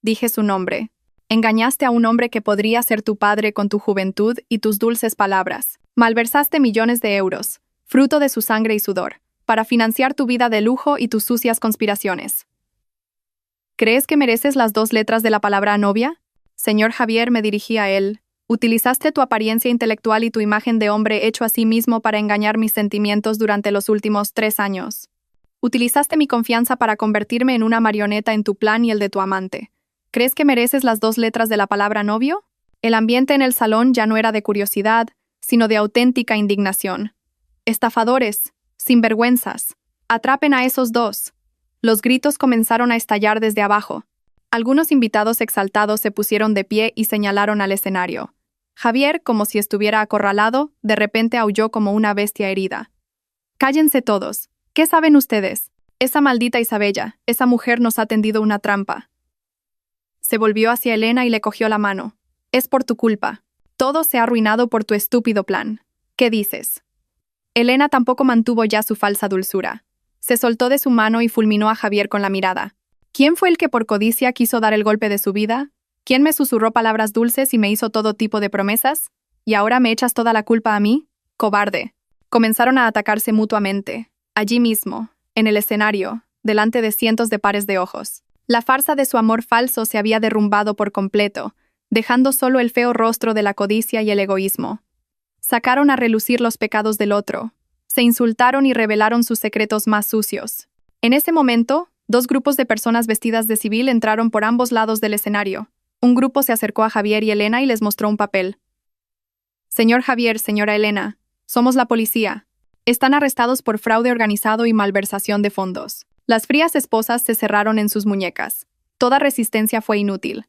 dije su nombre, engañaste a un hombre que podría ser tu padre con tu juventud y tus dulces palabras. Malversaste millones de euros, fruto de su sangre y sudor, para financiar tu vida de lujo y tus sucias conspiraciones. ¿Crees que mereces las 2 letras de la palabra novia? Señor Javier, me dirigí a él. Utilizaste tu apariencia intelectual y tu imagen de hombre hecho a sí mismo para engañar mis sentimientos durante los últimos 3 años. Utilizaste mi confianza para convertirme en una marioneta en tu plan y el de tu amante. ¿Crees que mereces las 2 letras de la palabra novio? El ambiente en el salón ya no era de curiosidad, sino de auténtica indignación. Estafadores, sinvergüenzas, atrapen a esos 2. Los gritos comenzaron a estallar desde abajo. Algunos invitados exaltados se pusieron de pie y señalaron al escenario. Javier, como si estuviera acorralado, de repente aulló como una bestia herida. «Cállense todos. ¿Qué saben ustedes? Esa maldita Isabella, esa mujer nos ha tendido una trampa». Se volvió hacia Elena y le cogió la mano. «Es por tu culpa. Todo se ha arruinado por tu estúpido plan. ¿Qué dices?» Elena tampoco mantuvo ya su falsa dulzura. Se soltó de su mano y fulminó a Javier con la mirada. ¿Quién fue el que por codicia quiso dar el golpe de su vida? ¿Quién me susurró palabras dulces y me hizo todo tipo de promesas? ¿Y ahora me echas toda la culpa a mí? ¡Cobarde! Comenzaron a atacarse mutuamente. Allí mismo, en el escenario, delante de cientos de pares de ojos. La farsa de su amor falso se había derrumbado por completo, dejando solo el feo rostro de la codicia y el egoísmo. Sacaron a relucir los pecados del otro. Se insultaron y revelaron sus secretos más sucios. En ese momento, 2 grupos de personas vestidas de civil entraron por ambos lados del escenario. Un grupo se acercó a Javier y Elena y les mostró un papel. «Señor Javier, señora Elena, somos la policía. Están arrestados por fraude organizado y malversación de fondos». Las frías esposas se cerraron en sus muñecas. Toda resistencia fue inútil.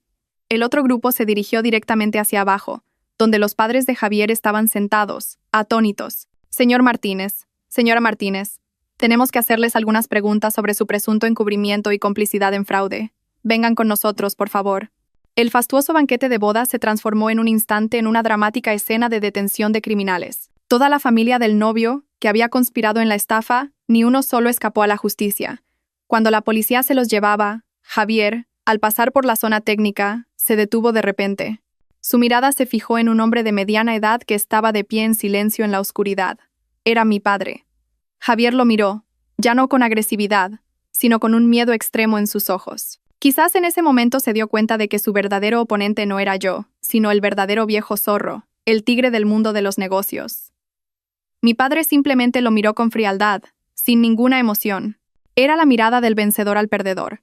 El otro grupo se dirigió directamente hacia abajo, donde los padres de Javier estaban sentados, atónitos. «Señor Martínez, señora Martínez, tenemos que hacerles algunas preguntas sobre su presunto encubrimiento y complicidad en fraude. Vengan con nosotros, por favor». El fastuoso banquete de bodas se transformó en un instante en una dramática escena de detención de criminales. Toda la familia del novio, que había conspirado en la estafa, ni uno solo escapó a la justicia. Cuando la policía se los llevaba, Javier, al pasar por la zona técnica, se detuvo de repente. Su mirada se fijó en un hombre de mediana edad que estaba de pie en silencio en la oscuridad. Era mi padre. Javier lo miró, ya no con agresividad, sino con un miedo extremo en sus ojos. Quizás en ese momento se dio cuenta de que su verdadero oponente no era yo, sino el verdadero viejo zorro, el tigre del mundo de los negocios. Mi padre simplemente lo miró con frialdad, sin ninguna emoción. Era la mirada del vencedor al perdedor.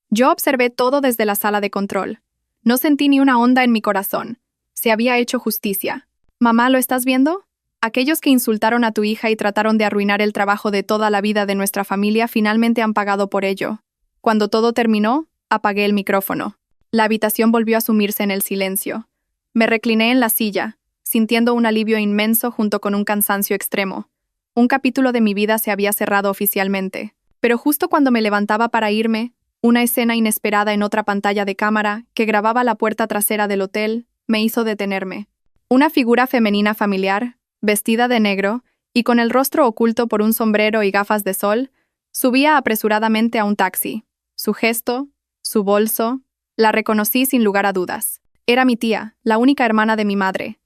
Yo observé todo desde la sala de control. No sentí ni una onda en mi corazón. Se había hecho justicia. Mamá, ¿lo estás viendo? Aquellos que insultaron a tu hija y trataron de arruinar el trabajo de toda la vida de nuestra familia finalmente han pagado por ello. Cuando todo terminó, apagué el micrófono. La habitación volvió a sumirse en el silencio. Me recliné en la silla, sintiendo un alivio inmenso junto con un cansancio extremo. Un capítulo de mi vida se había cerrado oficialmente. Pero justo cuando me levantaba para irme, una escena inesperada en otra pantalla de cámara, que grababa la puerta trasera del hotel, me hizo detenerme. Una figura femenina familiar, vestida de negro, y con el rostro oculto por un sombrero y gafas de sol, subía apresuradamente a un taxi. Su gesto, su bolso, la reconocí sin lugar a dudas. Era mi tía, la única hermana de mi madre.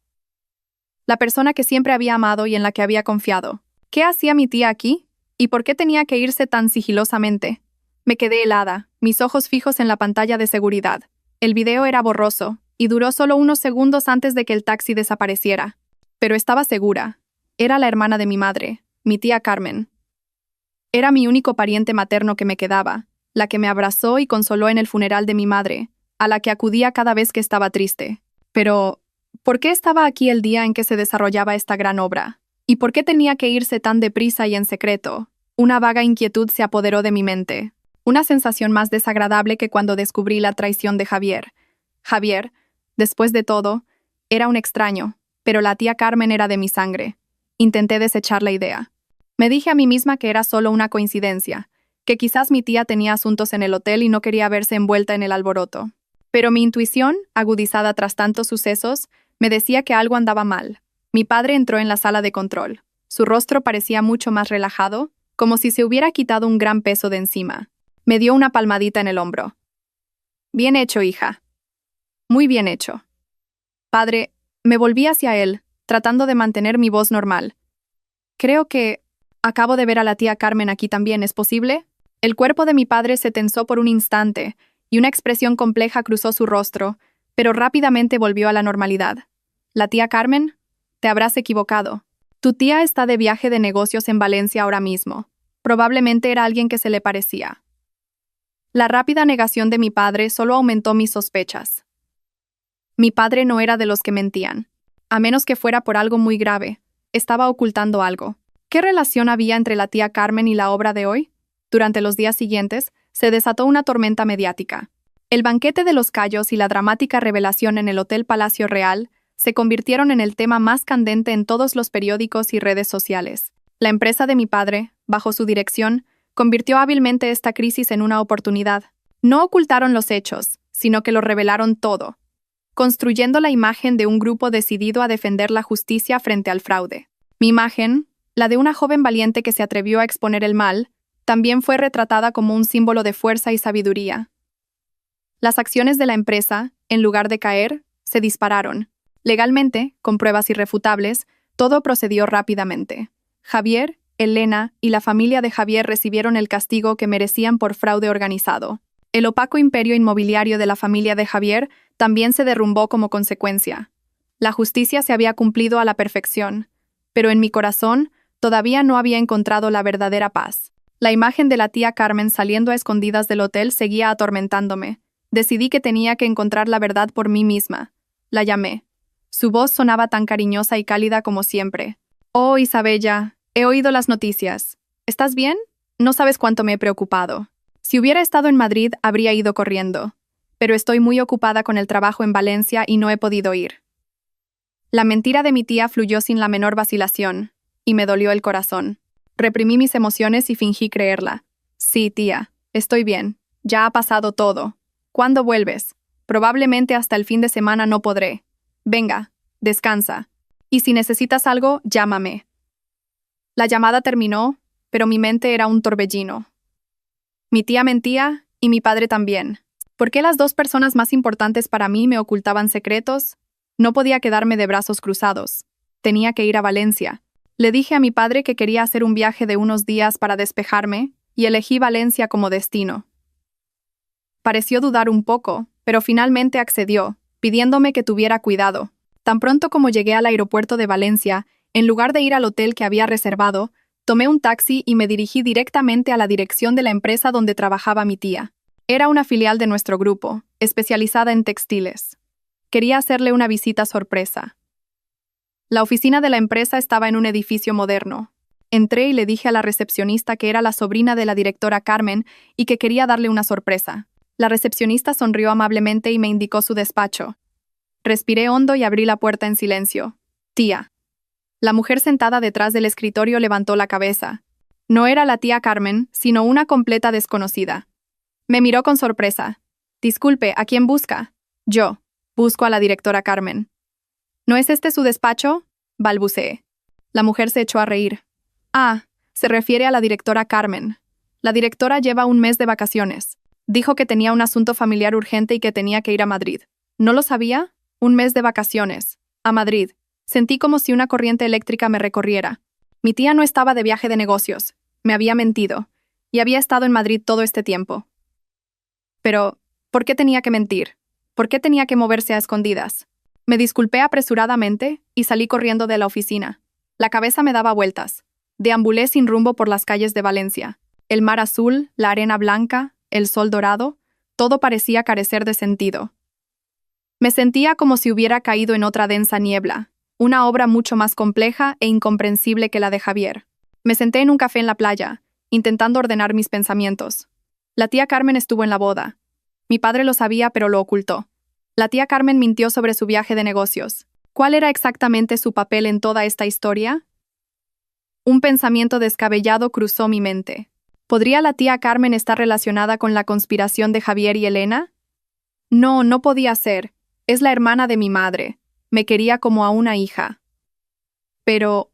La persona que siempre había amado y en la que había confiado. ¿Qué hacía mi tía aquí? ¿Y por qué tenía que irse tan sigilosamente? Me quedé helada, mis ojos fijos en la pantalla de seguridad. El video era borroso, y duró solo unos segundos antes de que el taxi desapareciera. Pero estaba segura. Era la hermana de mi madre, mi tía Carmen. Era mi único pariente materno que me quedaba, la que me abrazó y consoló en el funeral de mi madre, a la que acudía cada vez que estaba triste. Pero, ¿por qué estaba aquí el día en que se desarrollaba esta gran obra? ¿Y por qué tenía que irse tan deprisa y en secreto? Una vaga inquietud se apoderó de mi mente. Una sensación más desagradable que cuando descubrí la traición de Javier. Javier, después de todo, era un extraño, pero la tía Carmen era de mi sangre. Intenté desechar la idea. Me dije a mí misma que era solo una coincidencia, que quizás mi tía tenía asuntos en el hotel y no quería verse envuelta en el alboroto. Pero mi intuición, agudizada tras tantos sucesos, me decía que algo andaba mal. Mi padre entró en la sala de control. Su rostro parecía mucho más relajado, como si se hubiera quitado un gran peso de encima. Me dio una palmadita en el hombro. Bien hecho, hija. Muy bien hecho. Padre, me volví hacia él, tratando de mantener mi voz normal. Creo que... Acabo de ver a la tía Carmen aquí también, ¿es posible? El cuerpo de mi padre se tensó por un instante, y una expresión compleja cruzó su rostro, pero rápidamente volvió a la normalidad. ¿La tía Carmen? Te habrás equivocado. Tu tía está de viaje de negocios en Valencia ahora mismo. Probablemente era alguien que se le parecía. La rápida negación de mi padre solo aumentó mis sospechas. Mi padre no era de los que mentían. A menos que fuera por algo muy grave, estaba ocultando algo. ¿Qué relación había entre la tía Carmen y la obra de hoy? Durante los días siguientes, se desató una tormenta mediática. El banquete de los Cayos y la dramática revelación en el Hotel Palacio Real se convirtieron en el tema más candente en todos los periódicos y redes sociales. La empresa de mi padre, bajo su dirección, convirtió hábilmente esta crisis en una oportunidad. No ocultaron los hechos, sino que lo revelaron todo, construyendo la imagen de un grupo decidido a defender la justicia frente al fraude. Mi imagen, la de una joven valiente que se atrevió a exponer el mal, también fue retratada como un símbolo de fuerza y sabiduría. Las acciones de la empresa, en lugar de caer, se dispararon. Legalmente, con pruebas irrefutables, todo procedió rápidamente. Javier, Elena y la familia de Javier recibieron el castigo que merecían por fraude organizado. El opaco imperio inmobiliario de la familia de Javier también se derrumbó como consecuencia. La justicia se había cumplido a la perfección, pero en mi corazón todavía no había encontrado la verdadera paz. La imagen de la tía Carmen saliendo a escondidas del hotel seguía atormentándome. Decidí que tenía que encontrar la verdad por mí misma. La llamé. Su voz sonaba tan cariñosa y cálida como siempre. «Oh, Isabella, he oído las noticias. ¿Estás bien? No sabes cuánto me he preocupado. Si hubiera estado en Madrid, habría ido corriendo. Pero estoy muy ocupada con el trabajo en Valencia y no he podido ir». La mentira de mi tía fluyó sin la menor vacilación, y me dolió el corazón. Reprimí mis emociones y fingí creerla. «Sí, tía, estoy bien. Ya ha pasado todo. ¿Cuándo vuelves? Probablemente hasta el fin de semana no podré. Venga, descansa. Y si necesitas algo, llámame». La llamada terminó, pero mi mente era un torbellino. Mi tía mentía, y mi padre también. ¿Por qué las dos personas más importantes para mí me ocultaban secretos? No podía quedarme de brazos cruzados. Tenía que ir a Valencia. Le dije a mi padre que quería hacer un viaje de unos días para despejarme, y elegí Valencia como destino. Pareció dudar un poco, pero finalmente accedió, pidiéndome que tuviera cuidado. Tan pronto como llegué al aeropuerto de Valencia, en lugar de ir al hotel que había reservado, tomé un taxi y me dirigí directamente a la dirección de la empresa donde trabajaba mi tía. Era una filial de nuestro grupo, especializada en textiles. Quería hacerle una visita sorpresa. La oficina de la empresa estaba en un edificio moderno. Entré y le dije a la recepcionista que era la sobrina de la directora Carmen y que quería darle una sorpresa. La recepcionista sonrió amablemente y me indicó su despacho. Respiré hondo y abrí la puerta en silencio. Tía. La mujer sentada detrás del escritorio levantó la cabeza. No era la tía Carmen, sino una completa desconocida. Me miró con sorpresa. Disculpe, ¿a quién busca? Yo. Busco a la directora Carmen. ¿No es este su despacho? Balbuceé. La mujer se echó a reír. Ah, se refiere a la directora Carmen. La directora lleva un mes de vacaciones. Dijo que tenía un asunto familiar urgente y que tenía que ir a Madrid. ¿No lo sabía? Un mes de vacaciones. A Madrid. Sentí como si una corriente eléctrica me recorriera. Mi tía no estaba de viaje de negocios. Me había mentido. Y había estado en Madrid todo este tiempo. Pero, ¿por qué tenía que mentir? ¿Por qué tenía que moverse a escondidas? Me disculpé apresuradamente y salí corriendo de la oficina. La cabeza me daba vueltas. Deambulé sin rumbo por las calles de Valencia. El mar azul, la arena blanca, el sol dorado, todo parecía carecer de sentido. Me sentía como si hubiera caído en otra densa niebla, una obra mucho más compleja e incomprensible que la de Javier. Me senté en un café en la playa, intentando ordenar mis pensamientos. La tía Carmen estuvo en la boda. Mi padre lo sabía, pero lo ocultó. La tía Carmen mintió sobre su viaje de negocios. ¿Cuál era exactamente su papel en toda esta historia? Un pensamiento descabellado cruzó mi mente. ¿Podría la tía Carmen estar relacionada con la conspiración de Javier y Elena? No, no podía ser. Es la hermana de mi madre. Me quería como a una hija. Pero,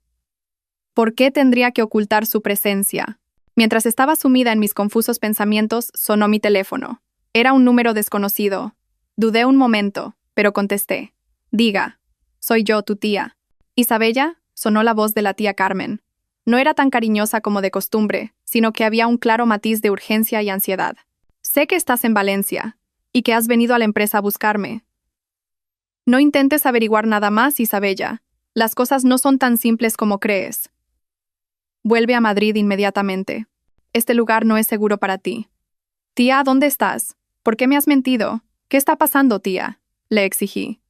¿por qué tendría que ocultar su presencia? Mientras estaba sumida en mis confusos pensamientos, sonó mi teléfono. Era un número desconocido. Dudé un momento, pero contesté. Diga, soy yo, tu tía. Isabella, sonó la voz de la tía Carmen. No era tan cariñosa como de costumbre, sino que había un claro matiz de urgencia y ansiedad. Sé que estás en Valencia, y que has venido a la empresa a buscarme. No intentes averiguar nada más, Isabella. Las cosas no son tan simples como crees. Vuelve a Madrid inmediatamente. Este lugar no es seguro para ti. Tía, ¿dónde estás? ¿Por qué me has mentido? ¿Qué está pasando, tía? Le exigí.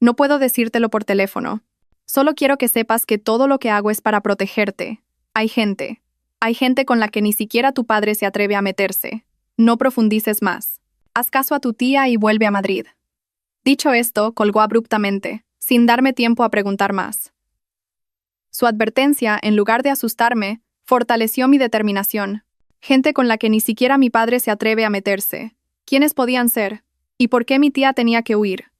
No puedo decírtelo por teléfono. Solo quiero que sepas que todo lo que hago es para protegerte. Hay gente con la que ni siquiera tu padre se atreve a meterse. No profundices más. Haz caso a tu tía y vuelve a Madrid. Dicho esto, colgó abruptamente, sin darme tiempo a preguntar más. Su advertencia, en lugar de asustarme, fortaleció mi determinación. Gente con la que ni siquiera mi padre se atreve a meterse. ¿Quiénes podían ser? ¿Y por qué mi tía tenía que huir?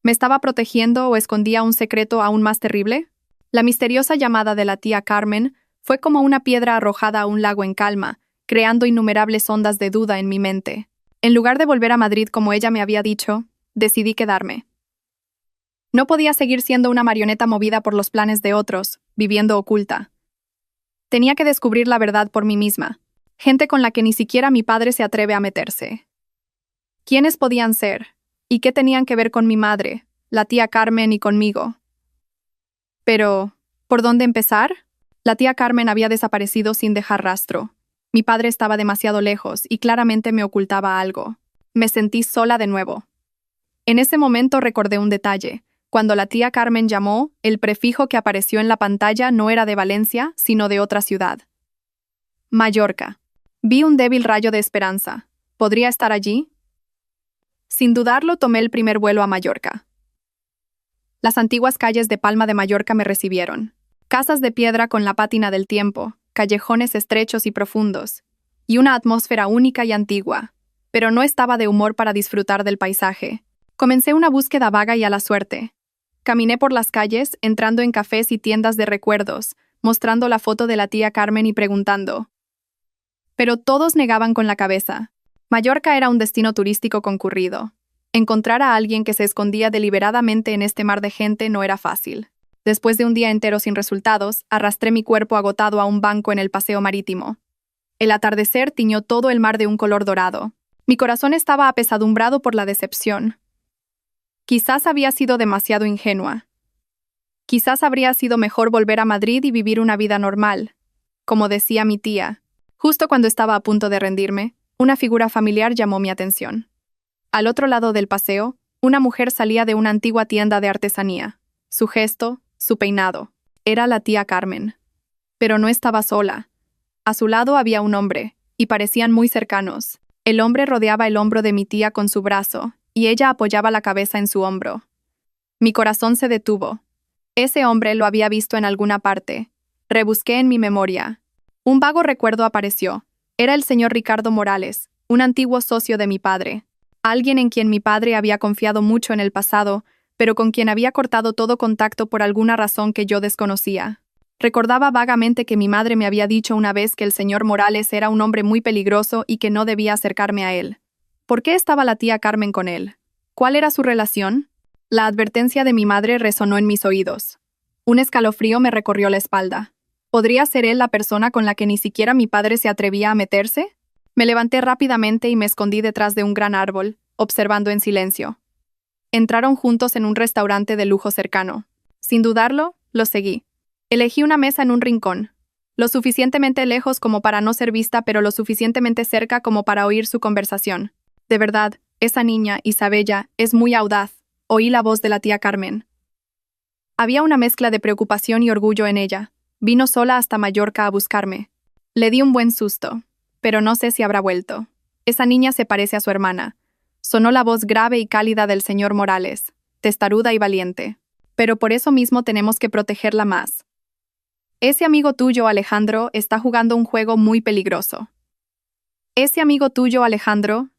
¿Me estaba protegiendo o escondía un secreto aún más terrible? La misteriosa llamada de la tía Carmen fue como una piedra arrojada a un lago en calma, creando innumerables ondas de duda en mi mente. En lugar de volver a Madrid como ella me había dicho, decidí quedarme. No podía seguir siendo una marioneta movida por los planes de otros, viviendo oculta. Tenía que descubrir la verdad por mí misma. Gente con la que ni siquiera mi padre se atreve a meterse. ¿Quiénes podían ser? ¿Y qué tenían que ver con mi madre, la tía Carmen y conmigo? Pero, ¿por dónde empezar? La tía Carmen había desaparecido sin dejar rastro. Mi padre estaba demasiado lejos y claramente me ocultaba algo. Me sentí sola de nuevo. En ese momento recordé un detalle. Cuando la tía Carmen llamó, el prefijo que apareció en la pantalla no era de Valencia, sino de otra ciudad. Mallorca. Vi un débil rayo de esperanza. ¿Podría estar allí? Sin dudarlo, tomé el primer vuelo a Mallorca. Las antiguas calles de Palma de Mallorca me recibieron. Casas de piedra con la pátina del tiempo, callejones estrechos y profundos, y una atmósfera única y antigua. Pero no estaba de humor para disfrutar del paisaje. Comencé una búsqueda vaga y a la suerte. Caminé por las calles, entrando en cafés y tiendas de recuerdos, mostrando la foto de la tía Carmen y preguntando. Pero todos negaban con la cabeza. Mallorca era un destino turístico concurrido. Encontrar a alguien que se escondía deliberadamente en este mar de gente no era fácil. Después de un día entero sin resultados, arrastré mi cuerpo agotado a un banco en el paseo marítimo. El atardecer tiñó todo el mar de un color dorado. Mi corazón estaba apesadumbrado por la decepción. Quizás había sido demasiado ingenua. Quizás habría sido mejor volver a Madrid y vivir una vida normal. Como decía mi tía, justo cuando estaba a punto de rendirme, una figura familiar llamó mi atención. Al otro lado del paseo, una mujer salía de una antigua tienda de artesanía. Su gesto, su peinado. Era la tía Carmen. Pero no estaba sola. A su lado había un hombre, y parecían muy cercanos. El hombre rodeaba el hombro de mi tía con su brazo, y ella apoyaba la cabeza en su hombro. Mi corazón se detuvo. Ese hombre lo había visto en alguna parte. Rebusqué en mi memoria. Un vago recuerdo apareció. Era el señor Ricardo Morales, un antiguo socio de mi padre. Alguien en quien mi padre había confiado mucho en el pasado, pero con quien había cortado todo contacto por alguna razón que yo desconocía. Recordaba vagamente que mi madre me había dicho una vez que el señor Morales era un hombre muy peligroso y que no debía acercarme a él. ¿Por qué estaba la tía Carmen con él? ¿Cuál era su relación? La advertencia de mi madre resonó en mis oídos. Un escalofrío me recorrió la espalda. ¿Podría ser él la persona con la que ni siquiera mi padre se atrevía a meterse? Me levanté rápidamente y me escondí detrás de un gran árbol, observando en silencio. Entraron juntos en un restaurante de lujo cercano. Sin dudarlo, los seguí. Elegí una mesa en un rincón, lo suficientemente lejos como para no ser vista, pero lo suficientemente cerca como para oír su conversación. De verdad, esa niña, Isabella, es muy audaz. Oí la voz de la tía Carmen. Había una mezcla de preocupación y orgullo en ella. Vino sola hasta Mallorca a buscarme. Le di un buen susto, pero no sé si habrá vuelto. Esa niña se parece a su hermana. Sonó la voz grave y cálida del señor Morales, testaruda y valiente. Pero por eso mismo tenemos que protegerla más. Ese amigo tuyo, Alejandro, está jugando un juego muy peligroso. Ese amigo tuyo, Alejandro.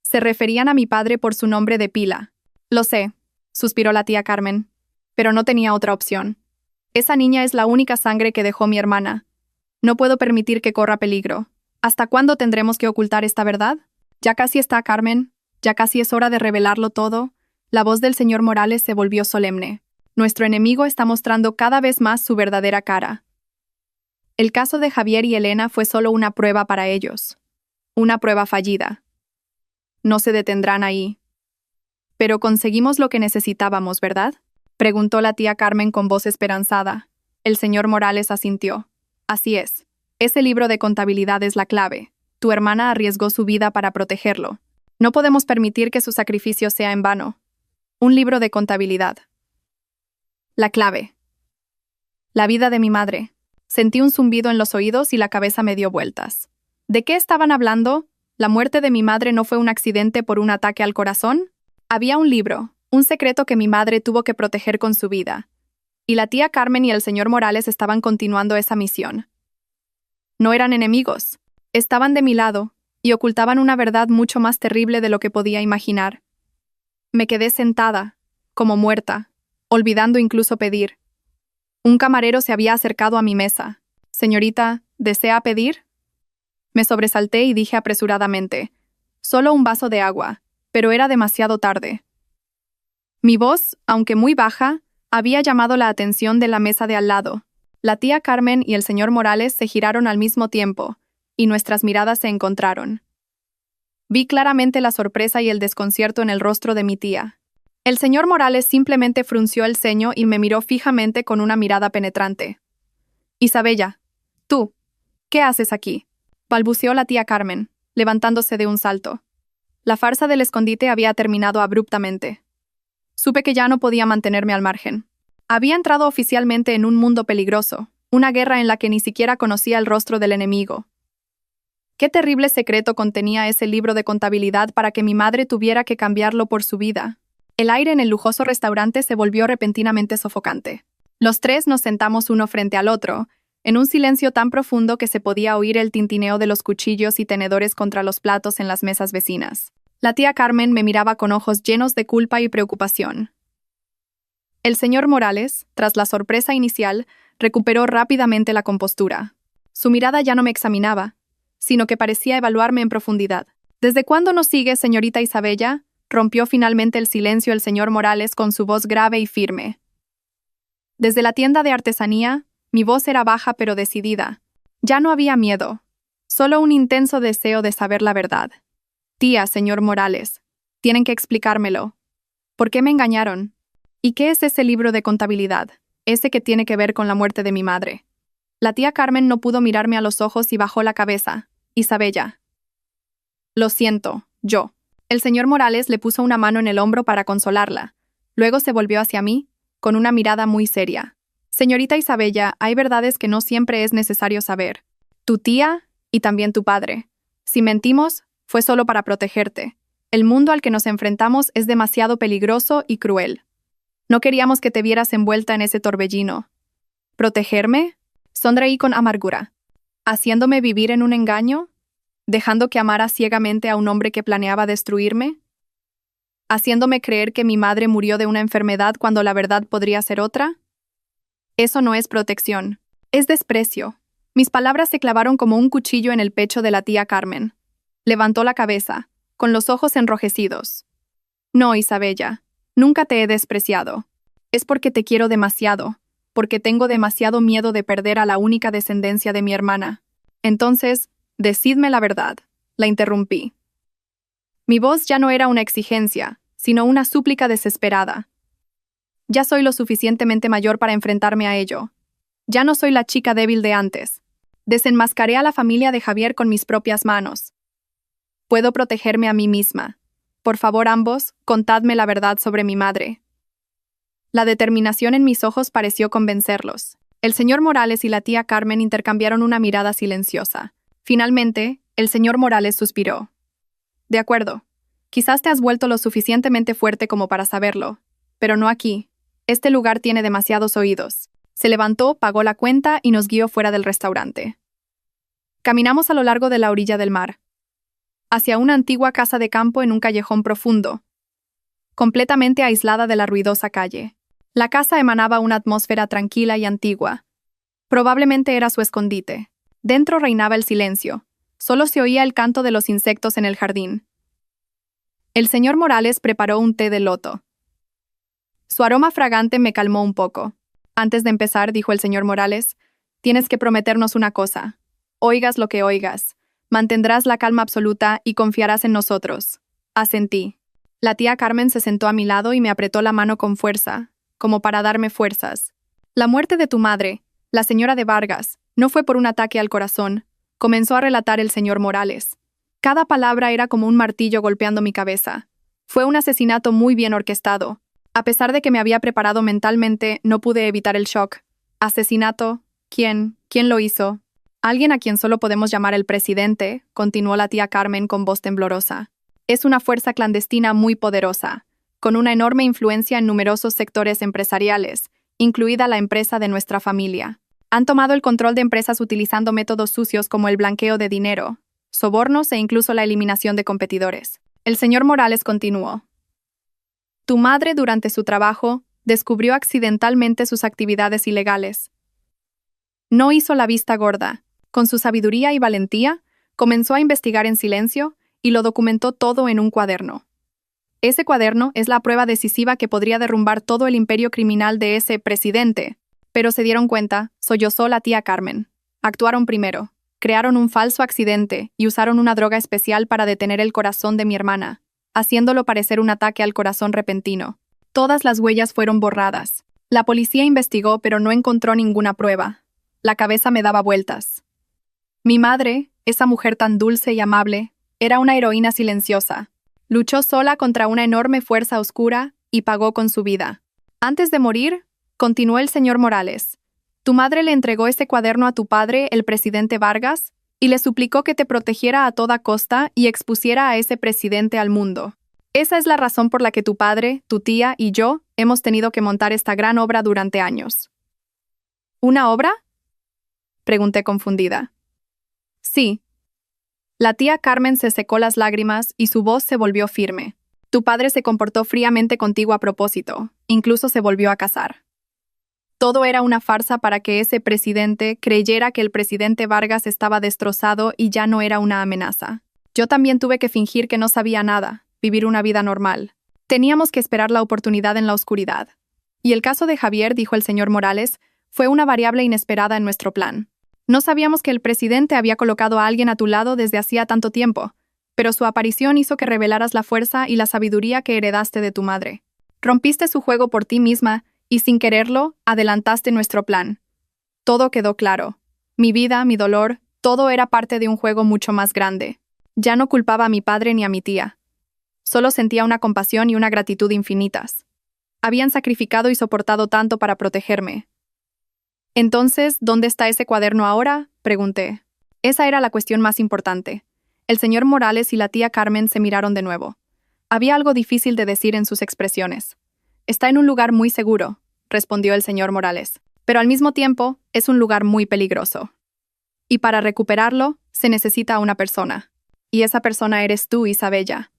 Se referían a mi padre por su nombre de pila. Lo sé, suspiró la tía Carmen, pero no tenía otra opción. Esa niña es la única sangre que dejó mi hermana. No puedo permitir que corra peligro. ¿Hasta cuándo tendremos que ocultar esta verdad? Ya casi está, Carmen. Ya casi es hora de revelarlo todo. La voz del señor Morales se volvió solemne. Nuestro enemigo está mostrando cada vez más su verdadera cara. El caso de Javier y Elena fue solo una prueba para ellos. Una prueba fallida. No se detendrán ahí. Pero conseguimos lo que necesitábamos, ¿verdad? Preguntó la tía Carmen con voz esperanzada. El señor Morales asintió. Así es. Ese libro de contabilidad es la clave. Tu hermana arriesgó su vida para protegerlo. No podemos permitir que su sacrificio sea en vano. Un libro de contabilidad. La clave. La vida de mi madre. Sentí un zumbido en los oídos y la cabeza me dio vueltas. ¿De qué estaban hablando? ¿La muerte de mi madre no fue un accidente por un ataque al corazón? Había un libro, un secreto que mi madre tuvo que proteger con su vida. Y la tía Carmen y el señor Morales estaban continuando esa misión. No eran enemigos. Estaban de mi lado, y ocultaban una verdad mucho más terrible de lo que podía imaginar. Me quedé sentada, como muerta, olvidando incluso pedir. Un camarero se había acercado a mi mesa. «Señorita, ¿desea pedir?» Me sobresalté y dije apresuradamente, «Solo un vaso de agua», pero era demasiado tarde. Mi voz, aunque muy baja, había llamado la atención de la mesa de al lado. La tía Carmen y el señor Morales se giraron al mismo tiempo, y nuestras miradas se encontraron. Vi claramente la sorpresa y el desconcierto en el rostro de mi tía. El señor Morales simplemente frunció el ceño y me miró fijamente con una mirada penetrante. «Isabella, tú, ¿qué haces aquí?», balbuceó la tía Carmen, levantándose de un salto. La farsa del escondite había terminado abruptamente. Supe que ya no podía mantenerme al margen. Había entrado oficialmente en un mundo peligroso, una guerra en la que ni siquiera conocía el rostro del enemigo. ¿Qué terrible secreto contenía ese libro de contabilidad para que mi madre tuviera que cambiarlo por su vida? El aire en el lujoso restaurante se volvió repentinamente sofocante. Los tres nos sentamos uno frente al otro, en un silencio tan profundo que se podía oír el tintineo de los cuchillos y tenedores contra los platos en las mesas vecinas. La tía Carmen me miraba con ojos llenos de culpa y preocupación. El señor Morales, tras la sorpresa inicial, recuperó rápidamente la compostura. Su mirada ya no me examinaba, sino que parecía evaluarme en profundidad. «¿Desde cuándo nos sigue, señorita Isabella?», Rompió finalmente el silencio el señor Morales con su voz grave y firme. Desde la tienda de artesanía, mi voz era baja pero decidida. Ya no había miedo, solo un intenso deseo de saber la verdad. Tía, señor Morales, tienen que explicármelo. ¿Por qué me engañaron? ¿Y qué es ese libro de contabilidad, ese que tiene que ver con la muerte de mi madre? La tía Carmen no pudo mirarme a los ojos y bajó la cabeza. Isabella. Lo siento, yo. El señor Morales le puso una mano en el hombro para consolarla. Luego se volvió hacia mí, con una mirada muy seria. Señorita Isabella, hay verdades que no siempre es necesario saber. Tu tía y también tu padre. Si mentimos, fue solo para protegerte. El mundo al que nos enfrentamos es demasiado peligroso y cruel. No queríamos que te vieras envuelta en ese torbellino. ¿Protegerme? Sonreí con amargura. ¿Haciéndome vivir en un engaño? ¿Dejando que amara ciegamente a un hombre que planeaba destruirme? ¿Haciéndome creer que mi madre murió de una enfermedad cuando la verdad podría ser otra? Eso no es protección, es desprecio. Mis palabras se clavaron como un cuchillo en el pecho de la tía Carmen. Levantó la cabeza, con los ojos enrojecidos. No, Isabella, nunca te he despreciado. Es porque te quiero demasiado, porque tengo demasiado miedo de perder a la única descendencia de mi hermana. Entonces, decidme la verdad, la interrumpí. Mi voz ya no era una exigencia, sino una súplica desesperada. Ya soy lo suficientemente mayor para enfrentarme a ello. Ya no soy la chica débil de antes. Desenmascaré a la familia de Javier con mis propias manos. Puedo protegerme a mí misma. Por favor, ambos, contadme la verdad sobre mi madre. La determinación en mis ojos pareció convencerlos. El señor Morales y la tía Carmen intercambiaron una mirada silenciosa. Finalmente, el señor Morales suspiró. De acuerdo. Quizás te has vuelto lo suficientemente fuerte como para saberlo, pero no aquí. Este lugar tiene demasiados oídos. Se levantó, pagó la cuenta y nos guió fuera del restaurante. Caminamos a lo largo de la orilla del mar, hacia una antigua casa de campo en un callejón profundo, completamente aislada de la ruidosa calle. La casa emanaba una atmósfera tranquila y antigua. Probablemente era su escondite. Dentro reinaba el silencio. Solo se oía el canto de los insectos en el jardín. El señor Morales preparó un té de loto. Su aroma fragante me calmó un poco. Antes de empezar, dijo el señor Morales, tienes que prometernos una cosa. Oigas lo que oigas. Mantendrás la calma absoluta y confiarás en nosotros. Asentí. La tía Carmen se sentó a mi lado y me apretó la mano con fuerza, como para darme fuerzas. La muerte de tu madre, la señora de Vargas, no fue por un ataque al corazón, comenzó a relatar el señor Morales. Cada palabra era como un martillo golpeando mi cabeza. Fue un asesinato muy bien orquestado. A pesar de que me había preparado mentalmente, no pude evitar el shock. ¿Asesinato? ¿Quién? ¿Quién lo hizo? Alguien a quien solo podemos llamar el presidente, continuó la tía Carmen con voz temblorosa. Es una fuerza clandestina muy poderosa, con una enorme influencia en numerosos sectores empresariales, incluida la empresa de nuestra familia. Han tomado el control de empresas utilizando métodos sucios como el blanqueo de dinero, sobornos e incluso la eliminación de competidores. El señor Morales continuó. Tu madre, durante su trabajo, descubrió accidentalmente sus actividades ilegales. No hizo la vista gorda. Con su sabiduría y valentía, comenzó a investigar en silencio y lo documentó todo en un cuaderno. Ese cuaderno es la prueba decisiva que podría derrumbar todo el imperio criminal de ese presidente. Pero se dieron cuenta, sollozó la tía Carmen. Actuaron primero. Crearon un falso accidente y usaron una droga especial para detener el corazón de mi hermana, haciéndolo parecer un ataque al corazón repentino. Todas las huellas fueron borradas. La policía investigó, pero no encontró ninguna prueba. La cabeza me daba vueltas. Mi madre, esa mujer tan dulce y amable, era una heroína silenciosa. Luchó sola contra una enorme fuerza oscura y pagó con su vida. Antes de morir, continuó el señor Morales, tu madre le entregó ese cuaderno a tu padre, el presidente Vargas, y le suplicó que te protegiera a toda costa y expusiera a ese presidente al mundo. Esa es la razón por la que tu padre, tu tía y yo hemos tenido que montar esta gran obra durante años. ¿Una obra? Pregunté confundida. Sí. La tía Carmen se secó las lágrimas y su voz se volvió firme. Tu padre se comportó fríamente contigo a propósito, incluso se volvió a casar. Todo era una farsa para que ese presidente creyera que el presidente Vargas estaba destrozado y ya no era una amenaza. Yo también tuve que fingir que no sabía nada, vivir una vida normal. Teníamos que esperar la oportunidad en la oscuridad. Y el caso de Javier, dijo el señor Morales, fue una variable inesperada en nuestro plan. No sabíamos que el presidente había colocado a alguien a tu lado desde hacía tanto tiempo, pero su aparición hizo que revelaras la fuerza y la sabiduría que heredaste de tu madre. Rompiste su juego por ti misma y, sin quererlo, adelantaste nuestro plan. Todo quedó claro. Mi vida, mi dolor, todo era parte de un juego mucho más grande. Ya no culpaba a mi padre ni a mi tía. Solo sentía una compasión y una gratitud infinitas. Habían sacrificado y soportado tanto para protegerme. Entonces, ¿dónde está ese cuaderno ahora?, pregunté. Esa era la cuestión más importante. El señor Morales y la tía Carmen se miraron de nuevo. Había algo difícil de decir en sus expresiones. Está en un lugar muy seguro, respondió el señor Morales, pero al mismo tiempo es un lugar muy peligroso. Y para recuperarlo, se necesita una persona. Y esa persona eres tú, Isabella.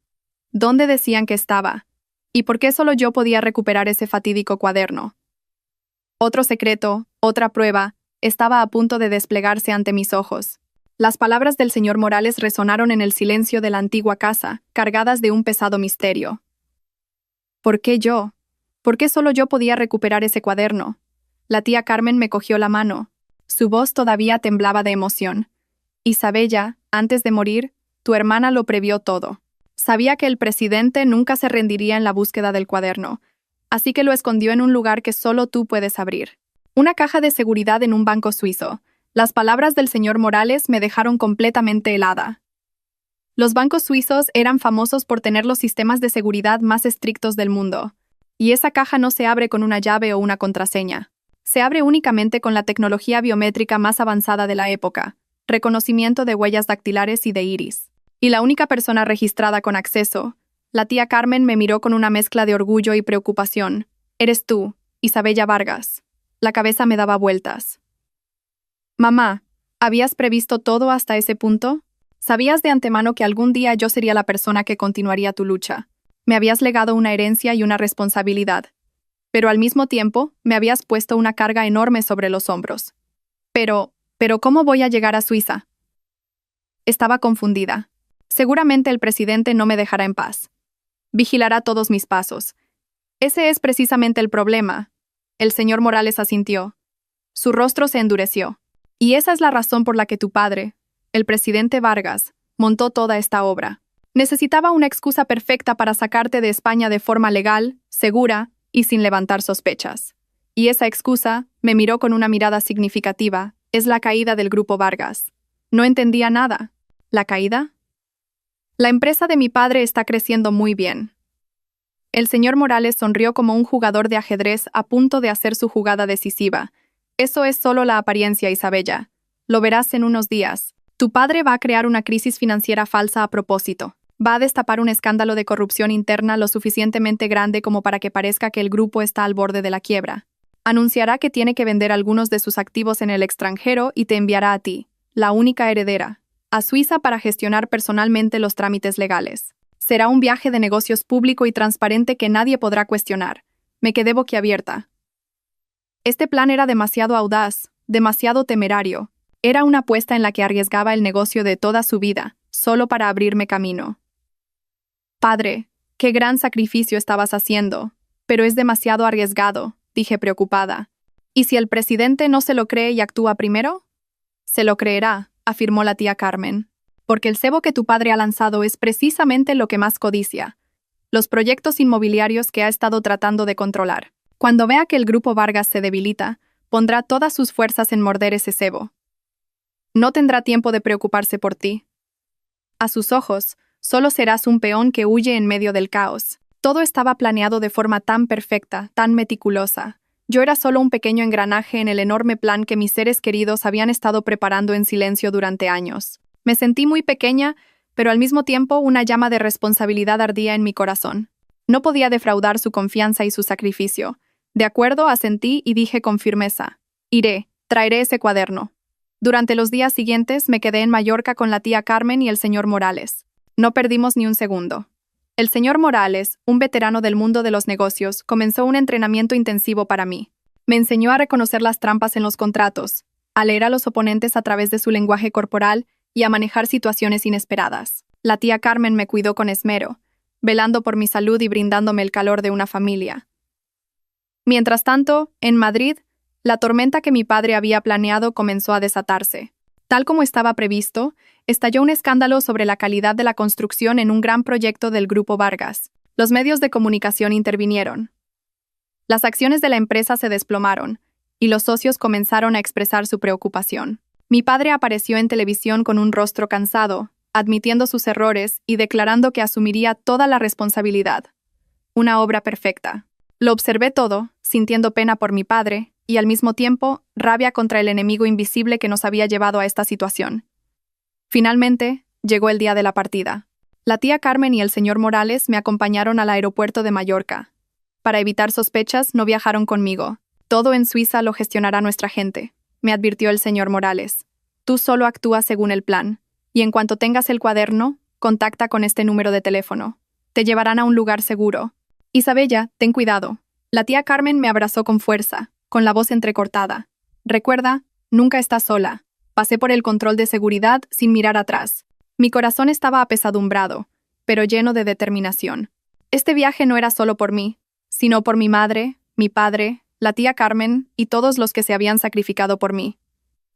¿Dónde decían que estaba? ¿Y por qué solo yo podía recuperar ese fatídico cuaderno? Otro secreto, otra prueba, estaba a punto de desplegarse ante mis ojos. Las palabras del señor Morales resonaron en el silencio de la antigua casa, cargadas de un pesado misterio. ¿Por qué yo? ¿Por qué solo yo podía recuperar ese cuaderno? La tía Carmen me cogió la mano. Su voz todavía temblaba de emoción. Isabella, antes de morir, tu hermana lo previó todo. Sabía que el presidente nunca se rendiría en la búsqueda del cuaderno, así que lo escondió en un lugar que solo tú puedes abrir. Una caja de seguridad en un banco suizo. Las palabras del señor Morales me dejaron completamente helada. Los bancos suizos eran famosos por tener los sistemas de seguridad más estrictos del mundo. Y esa caja no se abre con una llave o una contraseña. Se abre únicamente con la tecnología biométrica más avanzada de la época, reconocimiento de huellas dactilares y de iris. Y la única persona registrada con acceso, la tía Carmen, me miró con una mezcla de orgullo y preocupación. Eres tú, Isabella Vargas. La cabeza me daba vueltas. Mamá, ¿habías previsto todo hasta ese punto? Sabías de antemano que algún día yo sería la persona que continuaría tu lucha. Me habías legado una herencia y una responsabilidad. Pero al mismo tiempo, me habías puesto una carga enorme sobre los hombros. Pero, ¿cómo voy a llegar a Suiza? Estaba confundida. Seguramente el presidente no me dejará en paz. Vigilará todos mis pasos. Ese es precisamente el problema. El señor Morales asintió. Su rostro se endureció. Y esa es la razón por la que tu padre, el presidente Vargas, montó toda esta obra. Necesitaba una excusa perfecta para sacarte de España de forma legal, segura y sin levantar sospechas. Y esa excusa, me miró con una mirada significativa, es la caída del Grupo Vargas. No entendía nada. ¿La caída? La empresa de mi padre está creciendo muy bien. El señor Morales sonrió como un jugador de ajedrez a punto de hacer su jugada decisiva. Eso es solo la apariencia, Isabella. Lo verás en unos días. Tu padre va a crear una crisis financiera falsa a propósito. Va a destapar un escándalo de corrupción interna lo suficientemente grande como para que parezca que el grupo está al borde de la quiebra. Anunciará que tiene que vender algunos de sus activos en el extranjero y te enviará a ti, la única heredera, a Suiza para gestionar personalmente los trámites legales. Será un viaje de negocios público y transparente que nadie podrá cuestionar. Me quedé boquiabierta. Este plan era demasiado audaz, demasiado temerario. Era una apuesta en la que arriesgaba el negocio de toda su vida, solo para abrirme camino. Padre, qué gran sacrificio estabas haciendo, pero es demasiado arriesgado, dije preocupada. ¿Y si el presidente no se lo cree y actúa primero? Se lo creerá, afirmó la tía Carmen, porque el cebo que tu padre ha lanzado es precisamente lo que más codicia, los proyectos inmobiliarios que ha estado tratando de controlar. Cuando vea que el Grupo Vargas se debilita, pondrá todas sus fuerzas en morder ese cebo. No tendrá tiempo de preocuparse por ti. A sus ojos, solo serás un peón que huye en medio del caos. Todo estaba planeado de forma tan perfecta, tan meticulosa. Yo era solo un pequeño engranaje en el enorme plan que mis seres queridos habían estado preparando en silencio durante años. Me sentí muy pequeña, pero al mismo tiempo una llama de responsabilidad ardía en mi corazón. No podía defraudar su confianza y su sacrificio. De acuerdo, asentí y dije con firmeza: iré, traeré ese cuaderno. Durante los días siguientes me quedé en Mallorca con la tía Carmen y el señor Morales. No perdimos ni un segundo. El señor Morales, un veterano del mundo de los negocios, comenzó un entrenamiento intensivo para mí. Me enseñó a reconocer las trampas en los contratos, a leer a los oponentes a través de su lenguaje corporal y a manejar situaciones inesperadas. La tía Carmen me cuidó con esmero. velando por mi salud y brindándome el calor de una familia. Mientras tanto, en Madrid, la tormenta que mi padre había planeado comenzó a desatarse. Tal como estaba previsto, estalló un escándalo sobre la calidad de la construcción en un gran proyecto del Grupo Vargas. Los medios de comunicación intervinieron. Las acciones de la empresa se desplomaron, y los socios comenzaron a expresar su preocupación. Mi padre apareció en televisión con un rostro cansado, admitiendo sus errores y declarando que asumiría toda la responsabilidad. Una obra perfecta. Lo observé todo, sintiendo pena por mi padre, y al mismo tiempo, rabia contra el enemigo invisible que nos había llevado a esta situación. Finalmente, llegó el día de la partida. La tía Carmen y el señor Morales me acompañaron al aeropuerto de Mallorca. Para evitar sospechas, no viajaron conmigo. Todo en Suiza lo gestionará nuestra gente, me advirtió el señor Morales. Tú solo actúas según el plan, y en cuanto tengas el cuaderno, contacta con este número de teléfono. Te llevarán a un lugar seguro. Isabella, ten cuidado. La tía Carmen me abrazó con fuerza, con la voz entrecortada. Recuerda, nunca estás sola. Pasé por el control de seguridad sin mirar atrás. Mi corazón estaba apesadumbrado, pero lleno de determinación. Este viaje no era solo por mí, sino por mi madre, mi padre, la tía Carmen y todos los que se habían sacrificado por mí.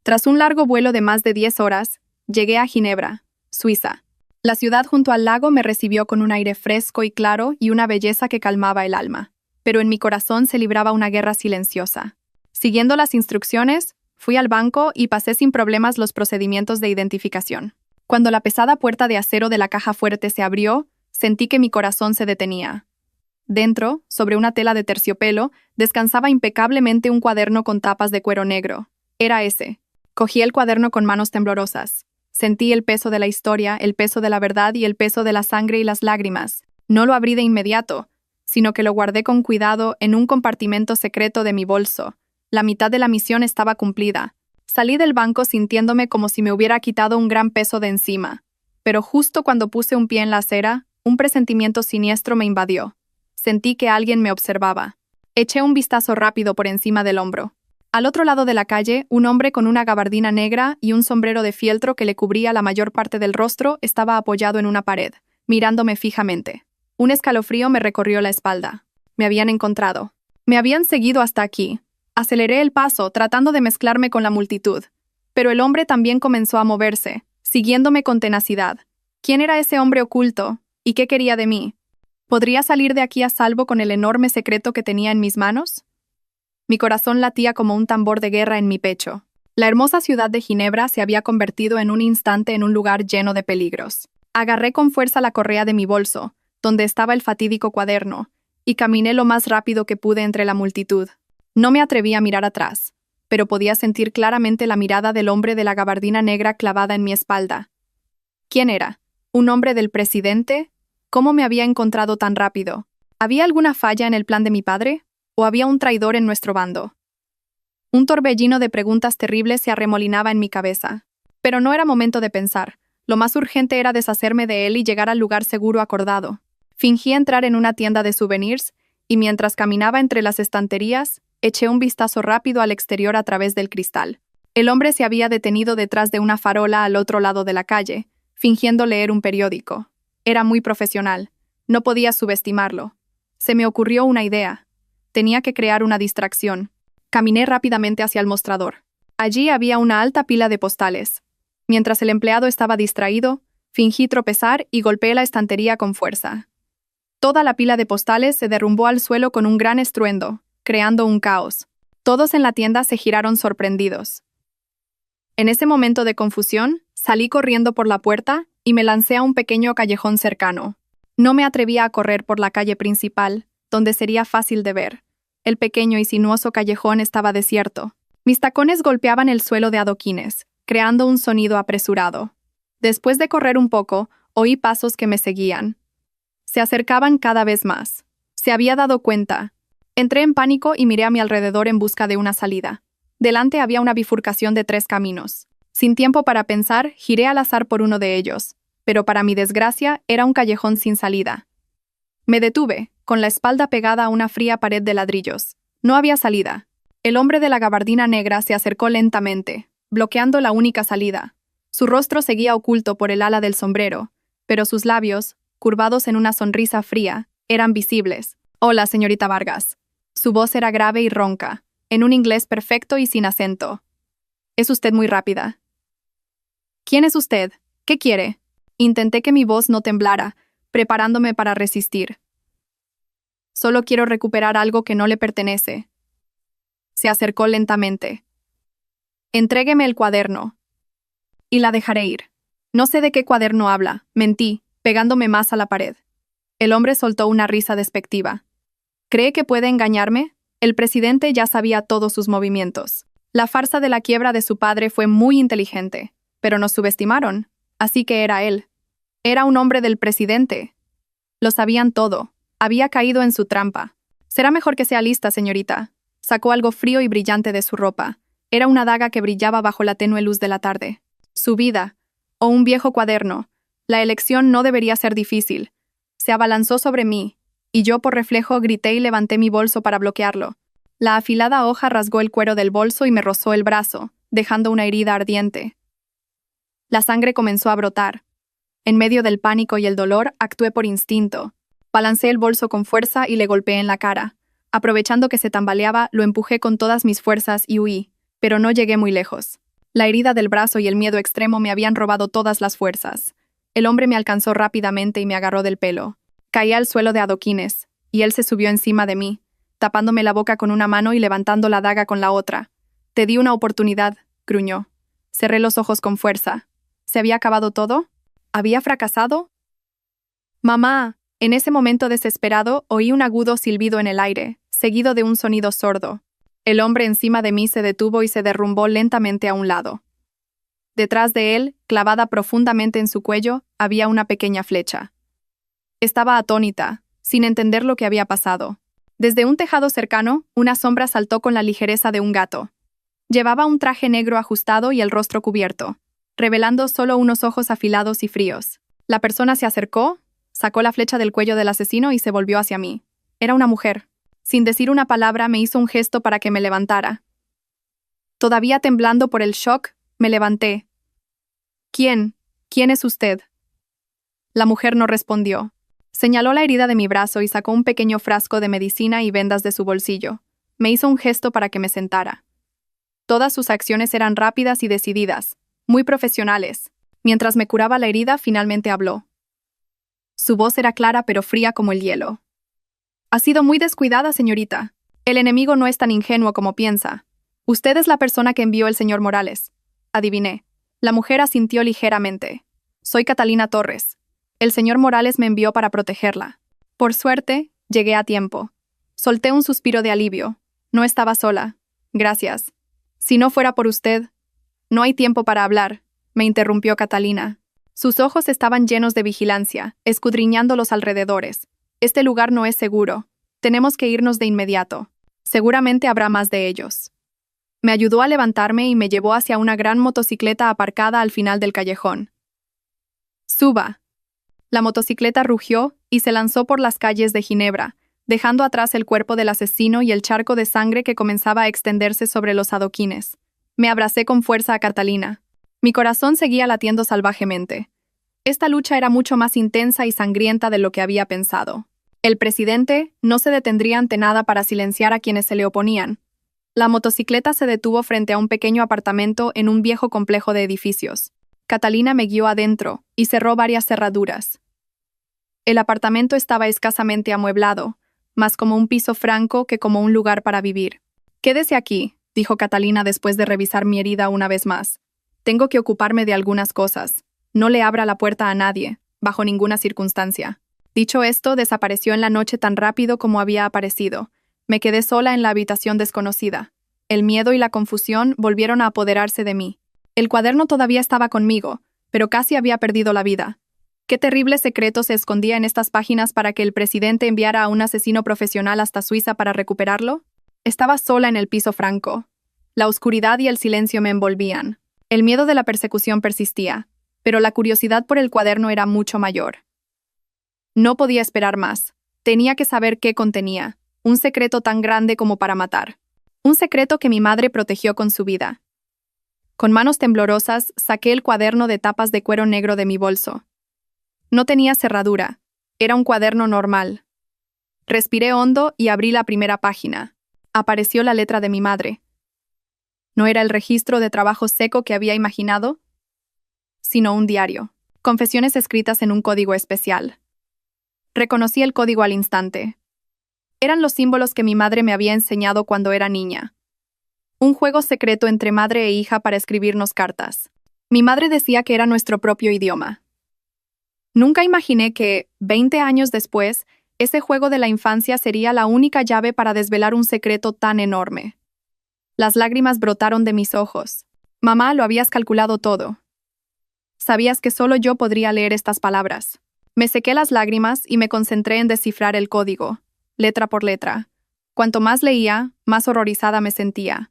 Tras un largo vuelo de más de 10 horas, llegué a Ginebra, Suiza. La ciudad junto al lago me recibió con un aire fresco y claro y una belleza que calmaba el alma. Pero en mi corazón se libraba una guerra silenciosa. Siguiendo las instrucciones, fui al banco y pasé sin problemas los procedimientos de identificación. Cuando la pesada puerta de acero de la caja fuerte se abrió, sentí que mi corazón se detenía. Dentro, sobre una tela de terciopelo, descansaba impecablemente un cuaderno con tapas de cuero negro. Era ese. Cogí el cuaderno con manos temblorosas. Sentí el peso de la historia, el peso de la verdad y el peso de la sangre y las lágrimas. No lo abrí de inmediato, sino que lo guardé con cuidado en un compartimento secreto de mi bolso. La mitad de la misión estaba cumplida. Salí del banco sintiéndome como si me hubiera quitado un gran peso de encima. Pero justo cuando puse un pie en la acera, un presentimiento siniestro me invadió. Sentí que alguien me observaba. Eché un vistazo rápido por encima del hombro. Al otro lado de la calle, un hombre con una gabardina negra y un sombrero de fieltro que le cubría la mayor parte del rostro estaba apoyado en una pared, mirándome fijamente. Un escalofrío me recorrió la espalda. Me habían encontrado. Me habían seguido hasta aquí. Aceleré el paso, tratando de mezclarme con la multitud. Pero el hombre también comenzó a moverse, siguiéndome con tenacidad. ¿Quién era ese hombre oculto? ¿Y qué quería de mí? ¿Podría salir de aquí a salvo con el enorme secreto que tenía en mis manos? Mi corazón latía como un tambor de guerra en mi pecho. La hermosa ciudad de Ginebra se había convertido en un instante en un lugar lleno de peligros. Agarré con fuerza la correa de mi bolso, donde estaba el fatídico cuaderno, y caminé lo más rápido que pude entre la multitud. No me atreví a mirar atrás, pero podía sentir claramente la mirada del hombre de la gabardina negra clavada en mi espalda. ¿Quién era? ¿Un hombre del presidente? ¿Cómo me había encontrado tan rápido? ¿Había alguna falla en el plan de mi padre? ¿O había un traidor en nuestro bando? Un torbellino de preguntas terribles se arremolinaba en mi cabeza. Pero no era momento de pensar. Lo más urgente era deshacerme de él y llegar al lugar seguro acordado. Fingí entrar en una tienda de souvenirs, y mientras caminaba entre las estanterías, eché un vistazo rápido al exterior a través del cristal. El hombre se había detenido detrás de una farola al otro lado de la calle, fingiendo leer un periódico. Era muy profesional. No podía subestimarlo. Se me ocurrió una idea. Tenía que crear una distracción. Caminé rápidamente hacia el mostrador. Allí había una alta pila de postales. Mientras el empleado estaba distraído, fingí tropezar y golpeé la estantería con fuerza. Toda la pila de postales se derrumbó al suelo con un gran estruendo, creando un caos. Todos en la tienda se giraron sorprendidos. En ese momento de confusión, salí corriendo por la puerta y me lancé a un pequeño callejón cercano. No me atrevía a correr por la calle principal, donde sería fácil de ver. El pequeño y sinuoso callejón estaba desierto. Mis tacones golpeaban el suelo de adoquines, creando un sonido apresurado. Después de correr un poco, oí pasos que me seguían. Se acercaban cada vez más. Se había dado cuenta. Entré en pánico y miré a mi alrededor en busca de una salida. Delante había una bifurcación de 3 caminos. Sin tiempo para pensar, giré al azar por uno de ellos, pero para mi desgracia era un callejón sin salida. Me detuve, con la espalda pegada a una fría pared de ladrillos. No había salida. El hombre de la gabardina negra se acercó lentamente, bloqueando la única salida. Su rostro seguía oculto por el ala del sombrero, pero sus labios, curvados en una sonrisa fría, eran visibles. Hola, señorita Vargas. Su voz era grave y ronca, en un inglés perfecto y sin acento. Es usted muy rápida. ¿Quién es usted? ¿Qué quiere? Intenté que mi voz no temblara, preparándome para resistir. Solo quiero recuperar algo que no le pertenece. Se acercó lentamente. Entrégueme el cuaderno. Y la dejaré ir. No sé de qué cuaderno habla, mentí, pegándome más a la pared. El hombre soltó una risa despectiva. ¿Cree que puede engañarme? El presidente ya sabía todos sus movimientos. La farsa de la quiebra de su padre fue muy inteligente, pero nos subestimaron, así que era él. Era un hombre del presidente. Lo sabían todo. Había caído en su trampa. Será mejor que sea lista, señorita. Sacó algo frío y brillante de su ropa. Era una daga que brillaba bajo la tenue luz de la tarde. Su vida, o un viejo cuaderno. La elección no debería ser difícil. Se abalanzó sobre mí, y yo por reflejo grité y levanté mi bolso para bloquearlo. La afilada hoja rasgó el cuero del bolso y me rozó el brazo, dejando una herida ardiente. La sangre comenzó a brotar. En medio del pánico y el dolor, actué por instinto. Balancé el bolso con fuerza y le golpeé en la cara. Aprovechando que se tambaleaba, lo empujé con todas mis fuerzas y huí, pero no llegué muy lejos. La herida del brazo y el miedo extremo me habían robado todas las fuerzas. El hombre me alcanzó rápidamente y me agarró del pelo. Caí al suelo de adoquines, y él se subió encima de mí, tapándome la boca con una mano y levantando la daga con la otra. Te di una oportunidad, gruñó. Cerré los ojos con fuerza. ¿Se había acabado todo? ¿Había fracasado? ¡Mamá! En ese momento desesperado, oí un agudo silbido en el aire, seguido de un sonido sordo. El hombre encima de mí se detuvo y se derrumbó lentamente a un lado. Detrás de él, clavada profundamente en su cuello, había una pequeña flecha. Estaba atónita, sin entender lo que había pasado. Desde un tejado cercano, una sombra saltó con la ligereza de un gato. Llevaba un traje negro ajustado y el rostro cubierto, revelando solo unos ojos afilados y fríos. La persona se acercó, sacó la flecha del cuello del asesino y se volvió hacia mí. Era una mujer. Sin decir una palabra, me hizo un gesto para que me levantara. Todavía temblando por el shock, me levanté. ¿Quién? ¿Quién es usted? La mujer no respondió. Señaló la herida de mi brazo y sacó un pequeño frasco de medicina y vendas de su bolsillo. Me hizo un gesto para que me sentara. Todas sus acciones eran rápidas y decididas, muy profesionales. Mientras me curaba la herida, finalmente habló. Su voz era clara pero fría como el hielo. Ha sido muy descuidada, señorita. El enemigo no es tan ingenuo como piensa. Usted es la persona que envió el señor Morales. Adiviné. La mujer asintió ligeramente. Soy Catalina Torres. El señor Morales me envió para protegerla. Por suerte, llegué a tiempo. Solté un suspiro de alivio. No estaba sola. Gracias. Si no fuera por usted... No hay tiempo para hablar, me interrumpió Catalina. Sus ojos estaban llenos de vigilancia, escudriñando los alrededores. Este lugar no es seguro. Tenemos que irnos de inmediato. Seguramente habrá más de ellos. Me ayudó a levantarme y me llevó hacia una gran motocicleta aparcada al final del callejón. Suba. La motocicleta rugió y se lanzó por las calles de Ginebra, dejando atrás el cuerpo del asesino y el charco de sangre que comenzaba a extenderse sobre los adoquines. Me abracé con fuerza a Catalina. Mi corazón seguía latiendo salvajemente. Esta lucha era mucho más intensa y sangrienta de lo que había pensado. El presidente no se detendría ante nada para silenciar a quienes se le oponían. La motocicleta se detuvo frente a un pequeño apartamento en un viejo complejo de edificios. Catalina me guió adentro y cerró varias cerraduras. El apartamento estaba escasamente amueblado, más como un piso franco que como un lugar para vivir. «Quédese aquí», dijo Catalina después de revisar mi herida una vez más. «Tengo que ocuparme de algunas cosas. No le abra la puerta a nadie, bajo ninguna circunstancia». Dicho esto, desapareció en la noche tan rápido como había aparecido. Me quedé sola en la habitación desconocida. El miedo y la confusión volvieron a apoderarse de mí. El cuaderno todavía estaba conmigo, pero casi había perdido la vida. ¿Qué terrible secreto se escondía en estas páginas para que el presidente enviara a un asesino profesional hasta Suiza para recuperarlo? Estaba sola en el piso franco. La oscuridad y el silencio me envolvían. El miedo de la persecución persistía, pero la curiosidad por el cuaderno era mucho mayor. No podía esperar más. Tenía que saber qué contenía. Un secreto tan grande como para matar. Un secreto que mi madre protegió con su vida. Con manos temblorosas, saqué el cuaderno de tapas de cuero negro de mi bolso. No tenía cerradura, Era un cuaderno normal. Respiré hondo y abrí la primera página. Apareció la letra de mi madre. No era el registro de trabajo seco que había imaginado, sino un diario. Confesiones escritas en un código especial. Reconocí el código al instante. Eran los símbolos que mi madre me había enseñado cuando era niña. Un juego secreto entre madre e hija para escribirnos cartas. Mi madre decía que era nuestro propio idioma. Nunca imaginé que, 20 años después, ese juego de la infancia sería la única llave para desvelar un secreto tan enorme. Las lágrimas brotaron de mis ojos. Mamá, lo habías calculado todo. Sabías que solo yo podría leer estas palabras. Me sequé las lágrimas y me concentré en descifrar el código, letra por letra. Cuanto más leía, más horrorizada me sentía.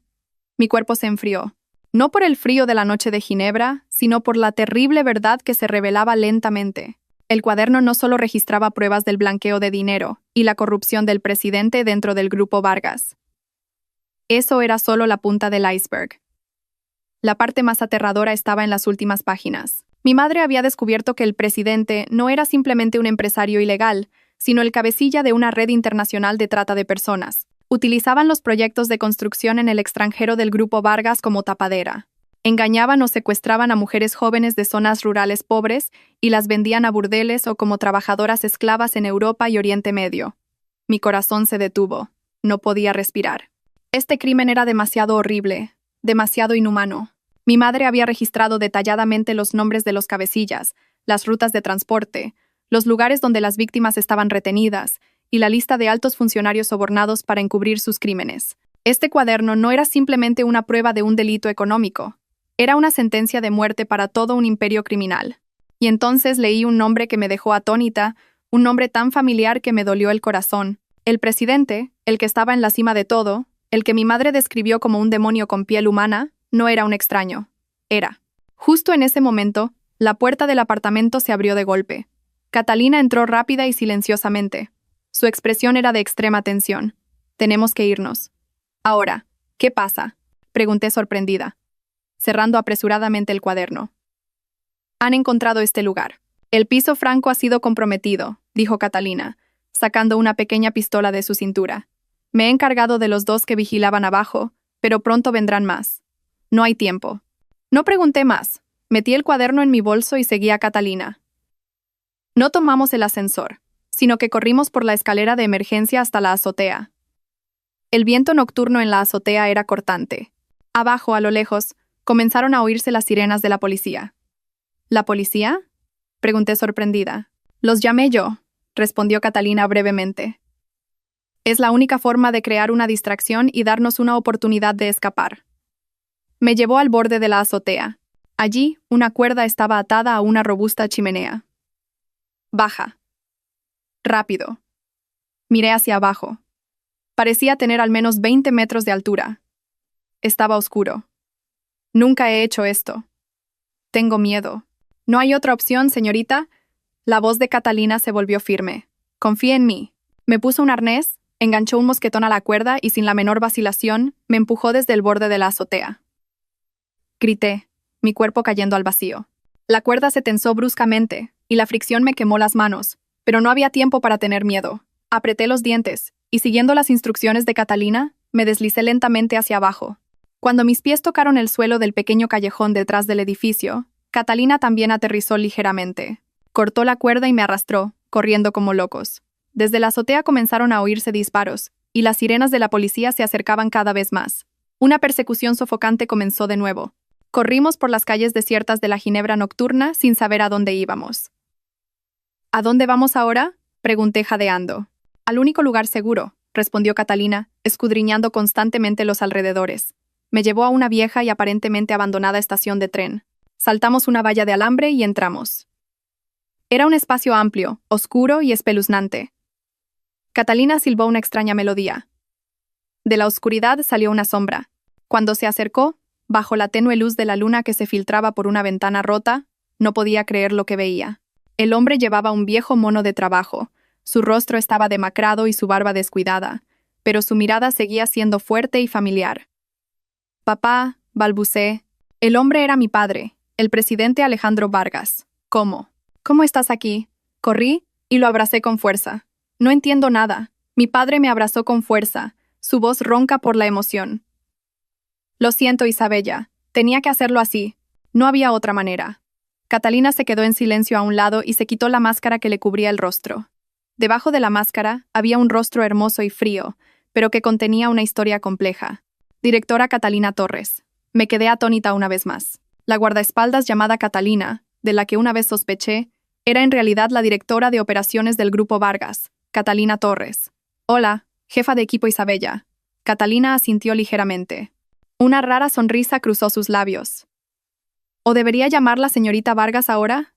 Mi cuerpo se enfrió. No por el frío de la noche de Ginebra, sino por la terrible verdad que se revelaba lentamente. El cuaderno no solo registraba pruebas del blanqueo de dinero y la corrupción del presidente dentro del grupo Vargas. Eso era solo la punta del iceberg. La parte más aterradora estaba en las últimas páginas. Mi madre había descubierto que el presidente no era simplemente un empresario ilegal, sino el cabecilla de una red internacional de trata de personas. Utilizaban los proyectos de construcción en el extranjero del grupo Vargas como tapadera. Engañaban o secuestraban a mujeres jóvenes de zonas rurales pobres y las vendían a burdeles o como trabajadoras esclavas en Europa y Oriente Medio. Mi corazón se detuvo. No podía respirar. Este crimen era demasiado horrible, demasiado inhumano. Mi madre había registrado detalladamente los nombres de los cabecillas, las rutas de transporte, los lugares donde las víctimas estaban retenidas y la lista de altos funcionarios sobornados para encubrir sus crímenes. Este cuaderno no era simplemente una prueba de un delito económico. Era una sentencia de muerte para todo un imperio criminal. Y entonces leí un nombre que me dejó atónita, un nombre tan familiar que me dolió el corazón. El presidente, el que estaba en la cima de todo, el que mi madre describió como un demonio con piel humana, no era un extraño. Era. Justo en ese momento, la puerta del apartamento se abrió de golpe. Catalina entró rápida y silenciosamente. Su expresión era de extrema tensión. Tenemos que irnos. Ahora, ¿qué pasa?, pregunté sorprendida, cerrando apresuradamente el cuaderno. Han encontrado este lugar. El piso franco ha sido comprometido, dijo Catalina, sacando una pequeña pistola de su cintura. Me he encargado de los dos que vigilaban abajo, pero pronto vendrán más. No hay tiempo. No pregunté más. Metí el cuaderno en mi bolso y seguí a Catalina. No tomamos el ascensor, sino que corrimos por la escalera de emergencia hasta la azotea. El viento nocturno en la azotea era cortante. Abajo, a lo lejos, comenzaron a oírse las sirenas de la policía. ¿La policía?, pregunté sorprendida. Los llamé yo, respondió Catalina brevemente. Es la única forma de crear una distracción y darnos una oportunidad de escapar. Me llevó al borde de la azotea. Allí, una cuerda estaba atada a una robusta chimenea. Baja. Rápido. Miré hacia abajo. Parecía tener al menos 20 metros de altura. Estaba oscuro. Nunca he hecho esto. Tengo miedo. ¿No hay otra opción, señorita? La voz de Catalina se volvió firme. Confía en mí. Me puso un arnés, enganchó un mosquetón a la cuerda y sin la menor vacilación, me empujó desde el borde de la azotea. Grité, mi cuerpo cayendo al vacío. La cuerda se tensó bruscamente, y la fricción me quemó las manos, pero no había tiempo para tener miedo. Apreté los dientes, y siguiendo las instrucciones de Catalina, me deslicé lentamente hacia abajo. Cuando mis pies tocaron el suelo del pequeño callejón detrás del edificio, Catalina también aterrizó ligeramente. Cortó la cuerda y me arrastró, corriendo como locos. Desde la azotea comenzaron a oírse disparos, y las sirenas de la policía se acercaban cada vez más. Una persecución sofocante comenzó de nuevo. Corrimos por las calles desiertas de la Ginebra nocturna sin saber a dónde íbamos. ¿A dónde vamos ahora?, pregunté jadeando. Al único lugar seguro, respondió Catalina, escudriñando constantemente los alrededores. Me llevó a una vieja y aparentemente abandonada estación de tren. Saltamos una valla de alambre y entramos. Era un espacio amplio, oscuro y espeluznante. Catalina silbó una extraña melodía. De la oscuridad salió una sombra. Cuando se acercó, bajo la tenue luz de la luna que se filtraba por una ventana rota, no podía creer lo que veía. El hombre llevaba un viejo mono de trabajo. Su rostro estaba demacrado y su barba descuidada, pero su mirada seguía siendo fuerte y familiar. Papá, balbuceé. El hombre era mi padre, el presidente Alejandro Vargas. ¿Cómo? ¿Cómo estás aquí? Corrí, y lo abracé con fuerza. No entiendo nada. Mi padre me abrazó con fuerza, su voz ronca por la emoción. Lo siento, Isabella. Tenía que hacerlo así. No había otra manera. Catalina se quedó en silencio a un lado y se quitó la máscara que le cubría el rostro. Debajo de la máscara había un rostro hermoso y frío, pero que contenía una historia compleja. Directora Catalina Torres. Me quedé atónita una vez más. La guardaespaldas llamada Catalina, de la que una vez sospeché, era en realidad la directora de operaciones del Grupo Vargas, Catalina Torres. Hola, jefa de equipo Isabella. Catalina asintió ligeramente. Una rara sonrisa cruzó sus labios. ¿O debería llamarla señorita Vargas ahora?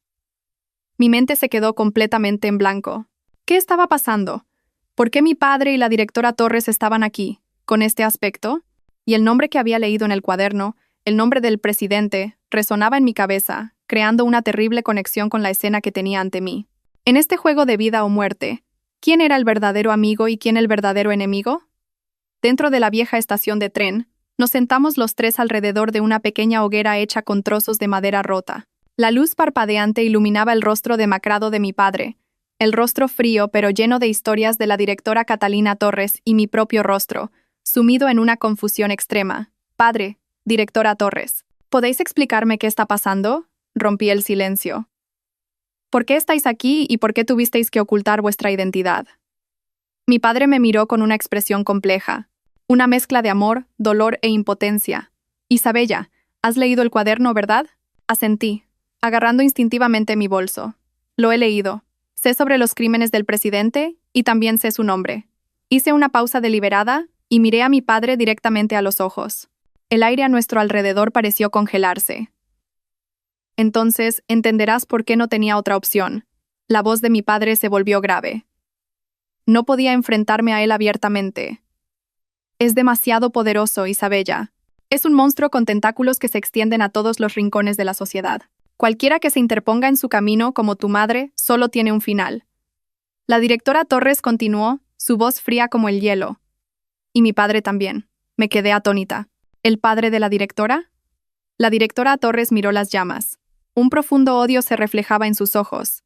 Mi mente se quedó completamente en blanco. ¿Qué estaba pasando? ¿Por qué mi padre y la directora Torres estaban aquí, con este aspecto? Y el nombre que había leído en el cuaderno, el nombre del presidente, resonaba en mi cabeza, creando una terrible conexión con la escena que tenía ante mí. En este juego de vida o muerte, ¿quién era el verdadero amigo y quién el verdadero enemigo? Dentro de la vieja estación de tren, nos sentamos los tres alrededor de una pequeña hoguera hecha con trozos de madera rota. La luz parpadeante iluminaba el rostro demacrado de mi padre, el rostro frío pero lleno de historias de la directora Catalina Torres y mi propio rostro, sumido en una confusión extrema. Padre, directora Torres, ¿podéis explicarme qué está pasando? Rompí el silencio. ¿Por qué estáis aquí y por qué tuvisteis que ocultar vuestra identidad? Mi padre me miró con una expresión compleja, una mezcla de amor, dolor e impotencia. Isabella, has leído el cuaderno, ¿verdad? Asentí, agarrando instintivamente mi bolso. Lo he leído. Sé sobre los crímenes del presidente y también sé su nombre. Hice una pausa deliberada y miré a mi padre directamente a los ojos. El aire a nuestro alrededor pareció congelarse. Entonces, entenderás por qué no tenía otra opción. La voz de mi padre se volvió grave. No podía enfrentarme a él abiertamente. Es demasiado poderoso, Isabella. Es un monstruo con tentáculos que se extienden a todos los rincones de la sociedad. Cualquiera que se interponga en su camino, como tu madre, solo tiene un final. La directora Torres continuó, su voz fría como el hielo. Y mi padre también. Me quedé atónita. ¿El padre de la directora? La directora Torres miró las llamas. Un profundo odio se reflejaba en sus ojos.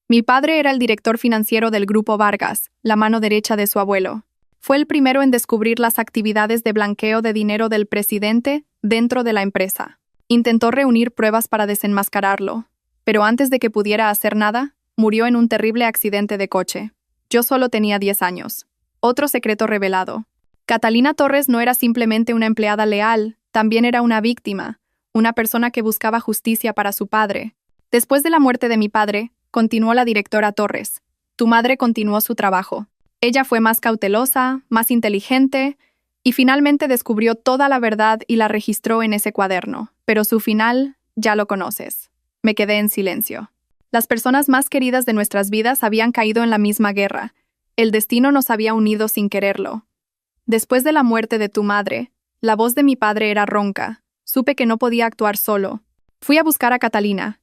Mi padre era el director financiero del Grupo Vargas, la mano derecha de su abuelo. Fue el primero en descubrir las actividades de blanqueo de dinero del presidente dentro de la empresa. Intentó reunir pruebas para desenmascararlo, pero antes de que pudiera hacer nada, murió en un terrible accidente de coche. Yo solo tenía 10 años. Otro secreto revelado. Catalina Torres no era simplemente una empleada leal, también era una víctima, una persona que buscaba justicia para su padre. Después de la muerte de mi padre, continuó la directora Torres. Tu madre continuó su trabajo. Ella fue más cautelosa, más inteligente, y finalmente descubrió toda la verdad y la registró en ese cuaderno. Pero su final, ya lo conoces. Me quedé en silencio. Las personas más queridas de nuestras vidas habían caído en la misma guerra. El destino nos había unido sin quererlo. Después de la muerte de tu madre, la voz de mi padre era ronca. Supe que no podía actuar solo. Fui a buscar a Catalina.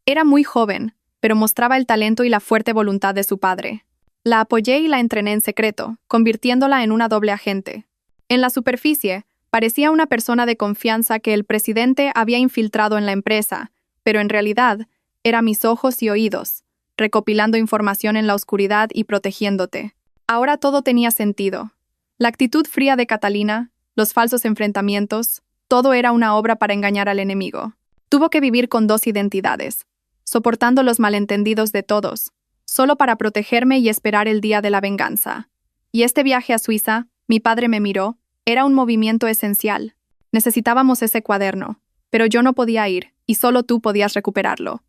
Era muy joven, pero mostraba el talento y la fuerte voluntad de su padre. La apoyé y la entrené en secreto, convirtiéndola en una doble agente. En la superficie, parecía una persona de confianza que el presidente había infiltrado en la empresa, pero en realidad, era mis ojos y oídos, recopilando información en la oscuridad y protegiéndote. Ahora todo tenía sentido. La actitud fría de Catalina, los falsos enfrentamientos, todo era una obra para engañar al enemigo. Tuvo que vivir con dos identidades, soportando los malentendidos de todos, solo para protegerme y esperar el día de la venganza. Y este viaje a Suiza, mi padre me miró, era un movimiento esencial. Necesitábamos ese cuaderno, pero yo no podía ir, y solo tú podías recuperarlo.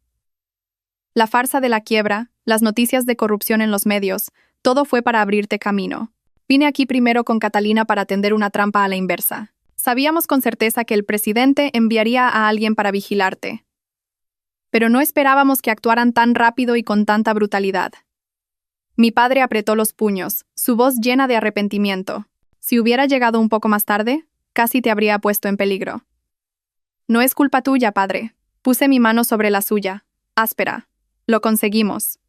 La farsa de la quiebra, las noticias de corrupción en los medios, todo fue para abrirte camino. Vine aquí primero con Catalina para tender una trampa a la inversa. Sabíamos con certeza que el presidente enviaría a alguien para vigilarte. Pero no esperábamos que actuaran tan rápido y con tanta brutalidad. Mi padre apretó los puños, su voz llena de arrepentimiento. Si hubiera llegado un poco más tarde, casi te habría puesto en peligro. No es culpa tuya, padre. Puse mi mano sobre la suya, áspera. Lo conseguimos.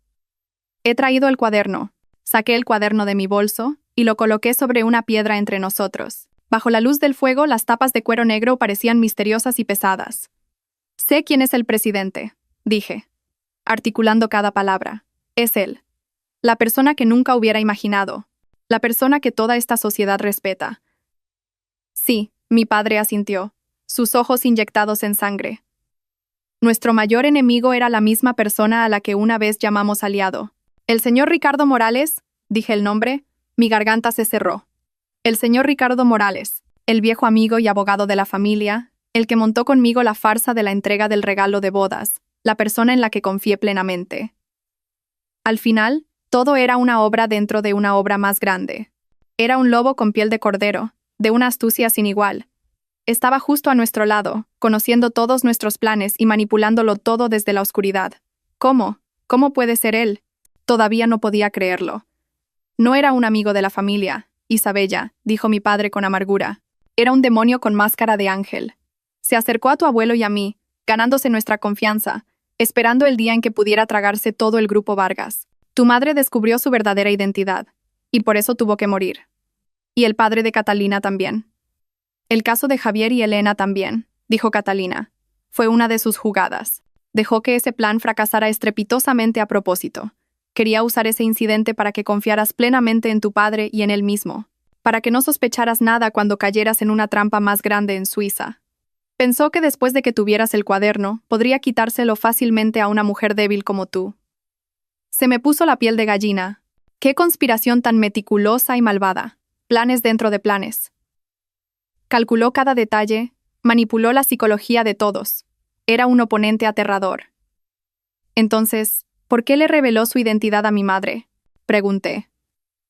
He traído el cuaderno. Saqué el cuaderno de mi bolso y lo coloqué sobre una piedra entre nosotros. Bajo la luz del fuego, las tapas de cuero negro parecían misteriosas y pesadas. Sé quién es el presidente, dije. articulando cada palabra. Es él. La persona que nunca hubiera imaginado. La persona que toda esta sociedad respeta. Sí, mi padre asintió, sus ojos inyectados en sangre. Nuestro mayor enemigo era la misma persona a la que una vez llamamos aliado. El señor Ricardo Morales, dije el nombre, mi garganta se cerró. El señor Ricardo Morales, el viejo amigo y abogado de la familia, el que montó conmigo la farsa de la entrega del regalo de bodas, la persona en la que confié plenamente. Al final, todo era una obra dentro de una obra más grande. Era un lobo con piel de cordero, de una astucia sin igual. Estaba justo a nuestro lado, conociendo todos nuestros planes y manipulándolo todo desde la oscuridad. ¿Cómo? ¿Cómo puede ser él? Todavía no podía creerlo. No era un amigo de la familia, Isabella, dijo mi padre con amargura. Era un demonio con máscara de ángel. Se acercó a tu abuelo y a mí, ganándose nuestra confianza, esperando el día en que pudiera tragarse todo el grupo Vargas. Tu madre descubrió su verdadera identidad, y por eso tuvo que morir. Y el padre de Catalina también. El caso de Javier y Elena también, dijo Catalina. Fue una de sus jugadas. Dejó que ese plan fracasara estrepitosamente a propósito. Quería usar ese incidente para que confiaras plenamente en tu padre y en él mismo, para que no sospecharas nada cuando cayeras en una trampa más grande en Suiza. Pensó que después de que tuvieras el cuaderno, podría quitárselo fácilmente a una mujer débil como tú. Se me puso la piel de gallina. ¡Qué conspiración tan meticulosa y malvada! Planes dentro de planes. Calculó cada detalle, manipuló la psicología de todos. Era un oponente aterrador. Entonces, ¿por qué le reveló su identidad a mi madre?, pregunté.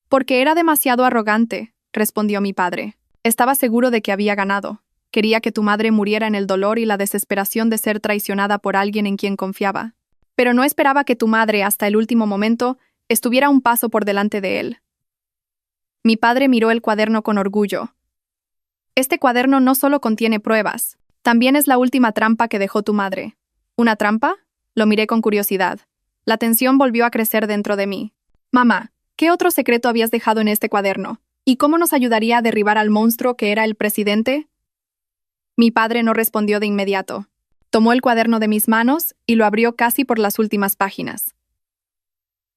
Porque era demasiado arrogante, respondió mi padre. Estaba seguro de que había ganado. Quería que tu madre muriera en el dolor y la desesperación de ser traicionada por alguien en quien confiaba. Pero no esperaba que tu madre, hasta el último momento, estuviera un paso por delante de él. Mi padre miró el cuaderno con orgullo. Este cuaderno no solo contiene pruebas, también es la última trampa que dejó tu madre. ¿Una trampa? Lo miré con curiosidad. La tensión volvió a crecer dentro de mí. Mamá, ¿qué otro secreto habías dejado en este cuaderno? ¿Y cómo nos ayudaría a derribar al monstruo que era el presidente? Mi padre no respondió de inmediato. Tomó el cuaderno de mis manos y lo abrió casi por las últimas páginas.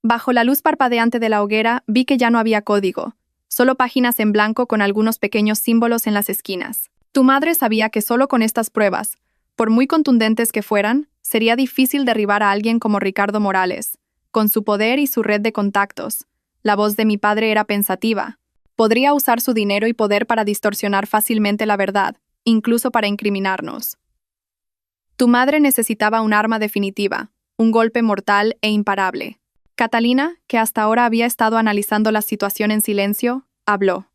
Bajo la luz parpadeante de la hoguera vi que ya no había código, solo páginas en blanco con algunos pequeños símbolos en las esquinas. Tu madre sabía que solo con estas pruebas, por muy contundentes que fueran, sería difícil derribar a alguien como Ricardo Morales. Con su poder y su red de contactos, la voz de mi padre era pensativa. Podría usar su dinero y poder para distorsionar fácilmente la verdad, incluso para incriminarnos. Tu madre necesitaba un arma definitiva, un golpe mortal e imparable. Catalina, que hasta ahora había estado analizando la situación en silencio, habló.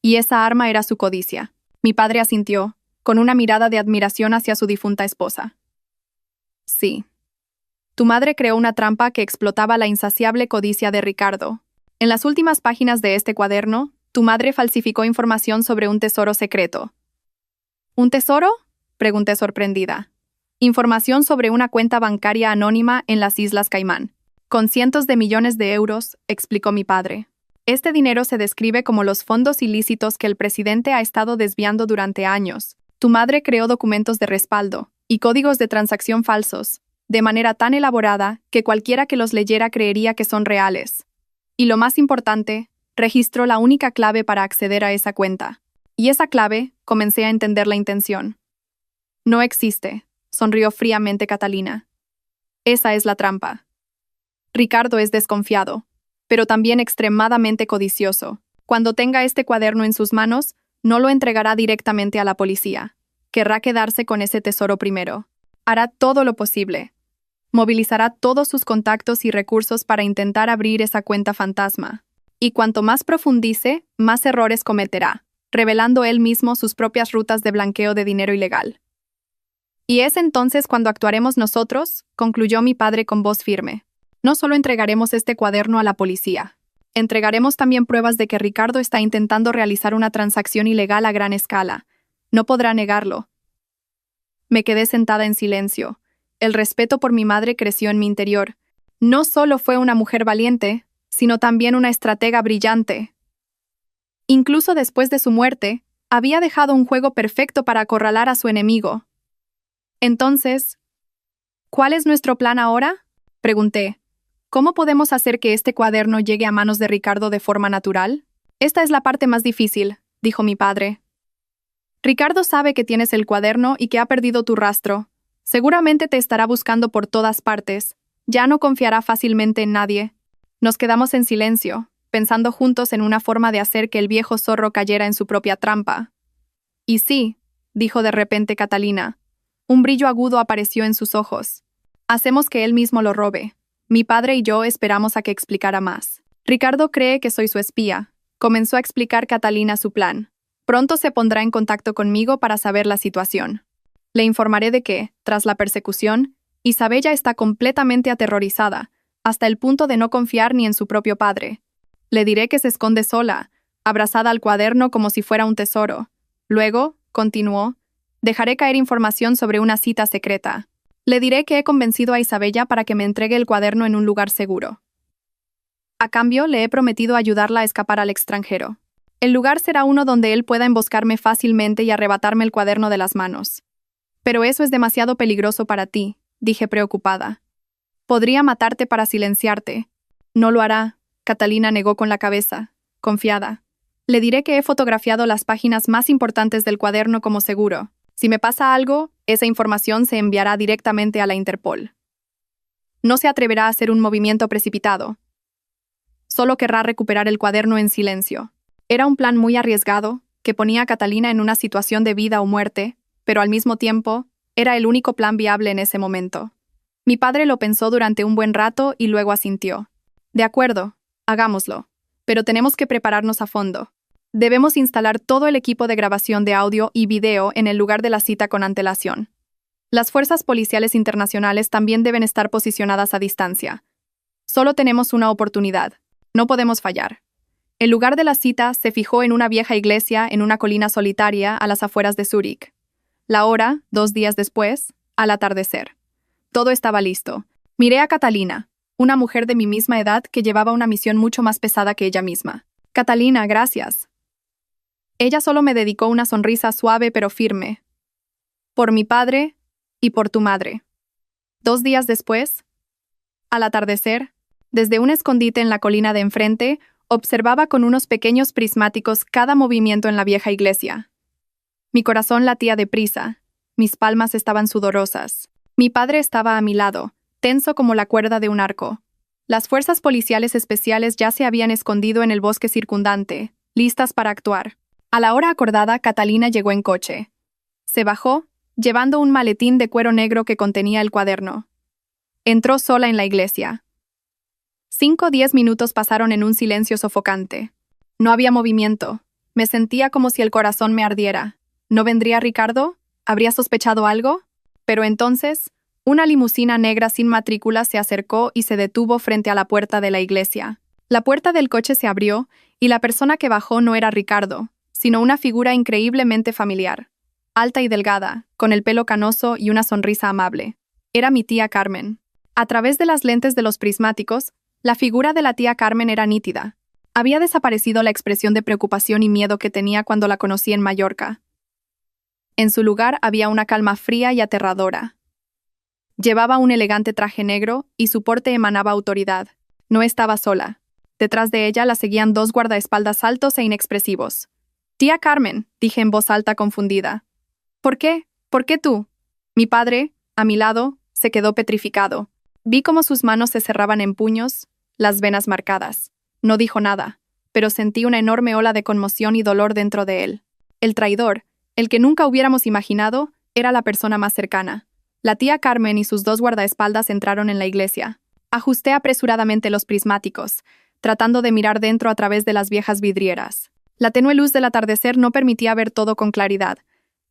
Y esa arma era su codicia. Mi padre asintió, con una mirada de admiración hacia su difunta esposa. Sí. Tu madre creó una trampa que explotaba la insaciable codicia de Ricardo. En las últimas páginas de este cuaderno, tu madre falsificó información sobre un tesoro secreto. ¿Un tesoro?, pregunté sorprendida. Información sobre una cuenta bancaria anónima en las Islas Caimán, con cientos de millones de euros, explicó mi padre. Este dinero se describe como los fondos ilícitos que el presidente ha estado desviando durante años. Tu madre creó documentos de respaldo y códigos de transacción falsos, de manera tan elaborada que cualquiera que los leyera creería que son reales. Y lo más importante, registró la única clave para acceder a esa cuenta. Y esa clave, comencé a entender la intención. No existe, sonrió fríamente Catalina. Esa es la trampa. Ricardo es desconfiado, pero también extremadamente codicioso. Cuando tenga este cuaderno en sus manos, no lo entregará directamente a la policía. Querrá quedarse con ese tesoro primero. Hará todo lo posible. Movilizará todos sus contactos y recursos para intentar abrir esa cuenta fantasma. Y cuanto más profundice, más errores cometerá, revelando él mismo sus propias rutas de blanqueo de dinero ilegal. Y es entonces cuando actuaremos nosotros, concluyó mi padre con voz firme. No solo entregaremos este cuaderno a la policía, entregaremos también pruebas de que Ricardo está intentando realizar una transacción ilegal a gran escala. No podrá negarlo. Me quedé sentada en silencio. El respeto por mi madre creció en mi interior. No solo fue una mujer valiente, sino también una estratega brillante. Incluso después de su muerte, había dejado un juego perfecto para acorralar a su enemigo. Entonces, ¿cuál es nuestro plan ahora?, Pregunté. ¿Cómo podemos hacer que este cuaderno llegue a manos de Ricardo de forma natural? Esta es la parte más difícil, dijo mi padre. Ricardo sabe que tienes el cuaderno y que ha perdido tu rastro. Seguramente te estará buscando por todas partes. Ya no confiará fácilmente en nadie. Nos quedamos en silencio, pensando juntos en una forma de hacer que el viejo zorro cayera en su propia trampa. Y sí, dijo de repente Catalina. Un brillo agudo apareció en sus ojos. Hacemos que él mismo lo robe. Mi padre y yo esperamos a que explicara más. Ricardo cree que soy su espía. Comenzó a explicar Catalina su plan. Pronto se pondrá en contacto conmigo para saber la situación. Le informaré de que, tras la persecución, Isabella está completamente aterrorizada, hasta el punto de no confiar ni en su propio padre. Le diré que se esconde sola, abrazada al cuaderno como si fuera un tesoro. Luego, continuó, dejaré caer información sobre una cita secreta. Le diré que he convencido a Isabella para que me entregue el cuaderno en un lugar seguro. A cambio, le he prometido ayudarla a escapar al extranjero. El lugar será uno donde él pueda emboscarme fácilmente y arrebatarme el cuaderno de las manos. Pero eso es demasiado peligroso para ti, dije preocupada. Podría matarte para silenciarte. No lo hará, Catalina negó con la cabeza, confiada. Le diré que he fotografiado las páginas más importantes del cuaderno como seguro. Si me pasa algo, esa información se enviará directamente a la Interpol. No se atreverá a hacer un movimiento precipitado. Solo querrá recuperar el cuaderno en silencio. Era un plan muy arriesgado, que ponía a Catalina en una situación de vida o muerte, pero al mismo tiempo, era el único plan viable en ese momento. Mi padre lo pensó durante un buen rato y luego asintió. De acuerdo, hagámoslo, pero tenemos que prepararnos a fondo. Debemos instalar todo el equipo de grabación de audio y video en el lugar de la cita con antelación. Las fuerzas policiales internacionales también deben estar posicionadas a distancia. Solo tenemos una oportunidad. No podemos fallar. El lugar de la cita se fijó en una vieja iglesia en una colina solitaria a las afueras de Zúrich. La hora, 2 días después, al atardecer. Todo estaba listo. Miré a Catalina, una mujer de mi misma edad que llevaba una misión mucho más pesada que ella misma. Catalina, gracias. Ella solo me dedicó una sonrisa suave pero firme. Por mi padre y por tu madre. 2 días después, al atardecer, desde un escondite en la colina de enfrente, observaba con unos pequeños prismáticos cada movimiento en la vieja iglesia. Mi corazón latía deprisa, mis palmas estaban sudorosas. Mi padre estaba a mi lado, tenso como la cuerda de un arco. Las fuerzas policiales especiales ya se habían escondido en el bosque circundante, listas para actuar. A la hora acordada, Catalina llegó en coche. Se bajó, llevando un maletín de cuero negro que contenía el cuaderno. Entró sola en la iglesia. 5 o 10 minutos pasaron en un silencio sofocante. No había movimiento. Me sentía como si el corazón me ardiera. ¿No vendría Ricardo? ¿Habría sospechado algo? Pero entonces, una limusina negra sin matrícula se acercó y se detuvo frente a la puerta de la iglesia. La puerta del coche se abrió, y la persona que bajó no era Ricardo, sino una figura increíblemente familiar. Alta y delgada, con el pelo canoso y una sonrisa amable. Era mi tía Carmen. A través de las lentes de los prismáticos, la figura de la tía Carmen era nítida. Había desaparecido la expresión de preocupación y miedo que tenía cuando la conocí en Mallorca. En su lugar había una calma fría y aterradora. Llevaba un elegante traje negro y su porte emanaba autoridad. No estaba sola. Detrás de ella la seguían 2 guardaespaldas altos e inexpresivos. «Tía Carmen», dije en voz alta confundida. «¿Por qué? ¿Por qué tú?» Mi padre, a mi lado, se quedó petrificado. Vi cómo sus manos se cerraban en puños, las venas marcadas. No dijo nada, pero sentí una enorme ola de conmoción y dolor dentro de él. El traidor, el que nunca hubiéramos imaginado, era la persona más cercana. La tía Carmen y sus 2 guardaespaldas entraron en la iglesia. Ajusté apresuradamente los prismáticos, tratando de mirar dentro a través de las viejas vidrieras. La tenue luz del atardecer no permitía ver todo con claridad,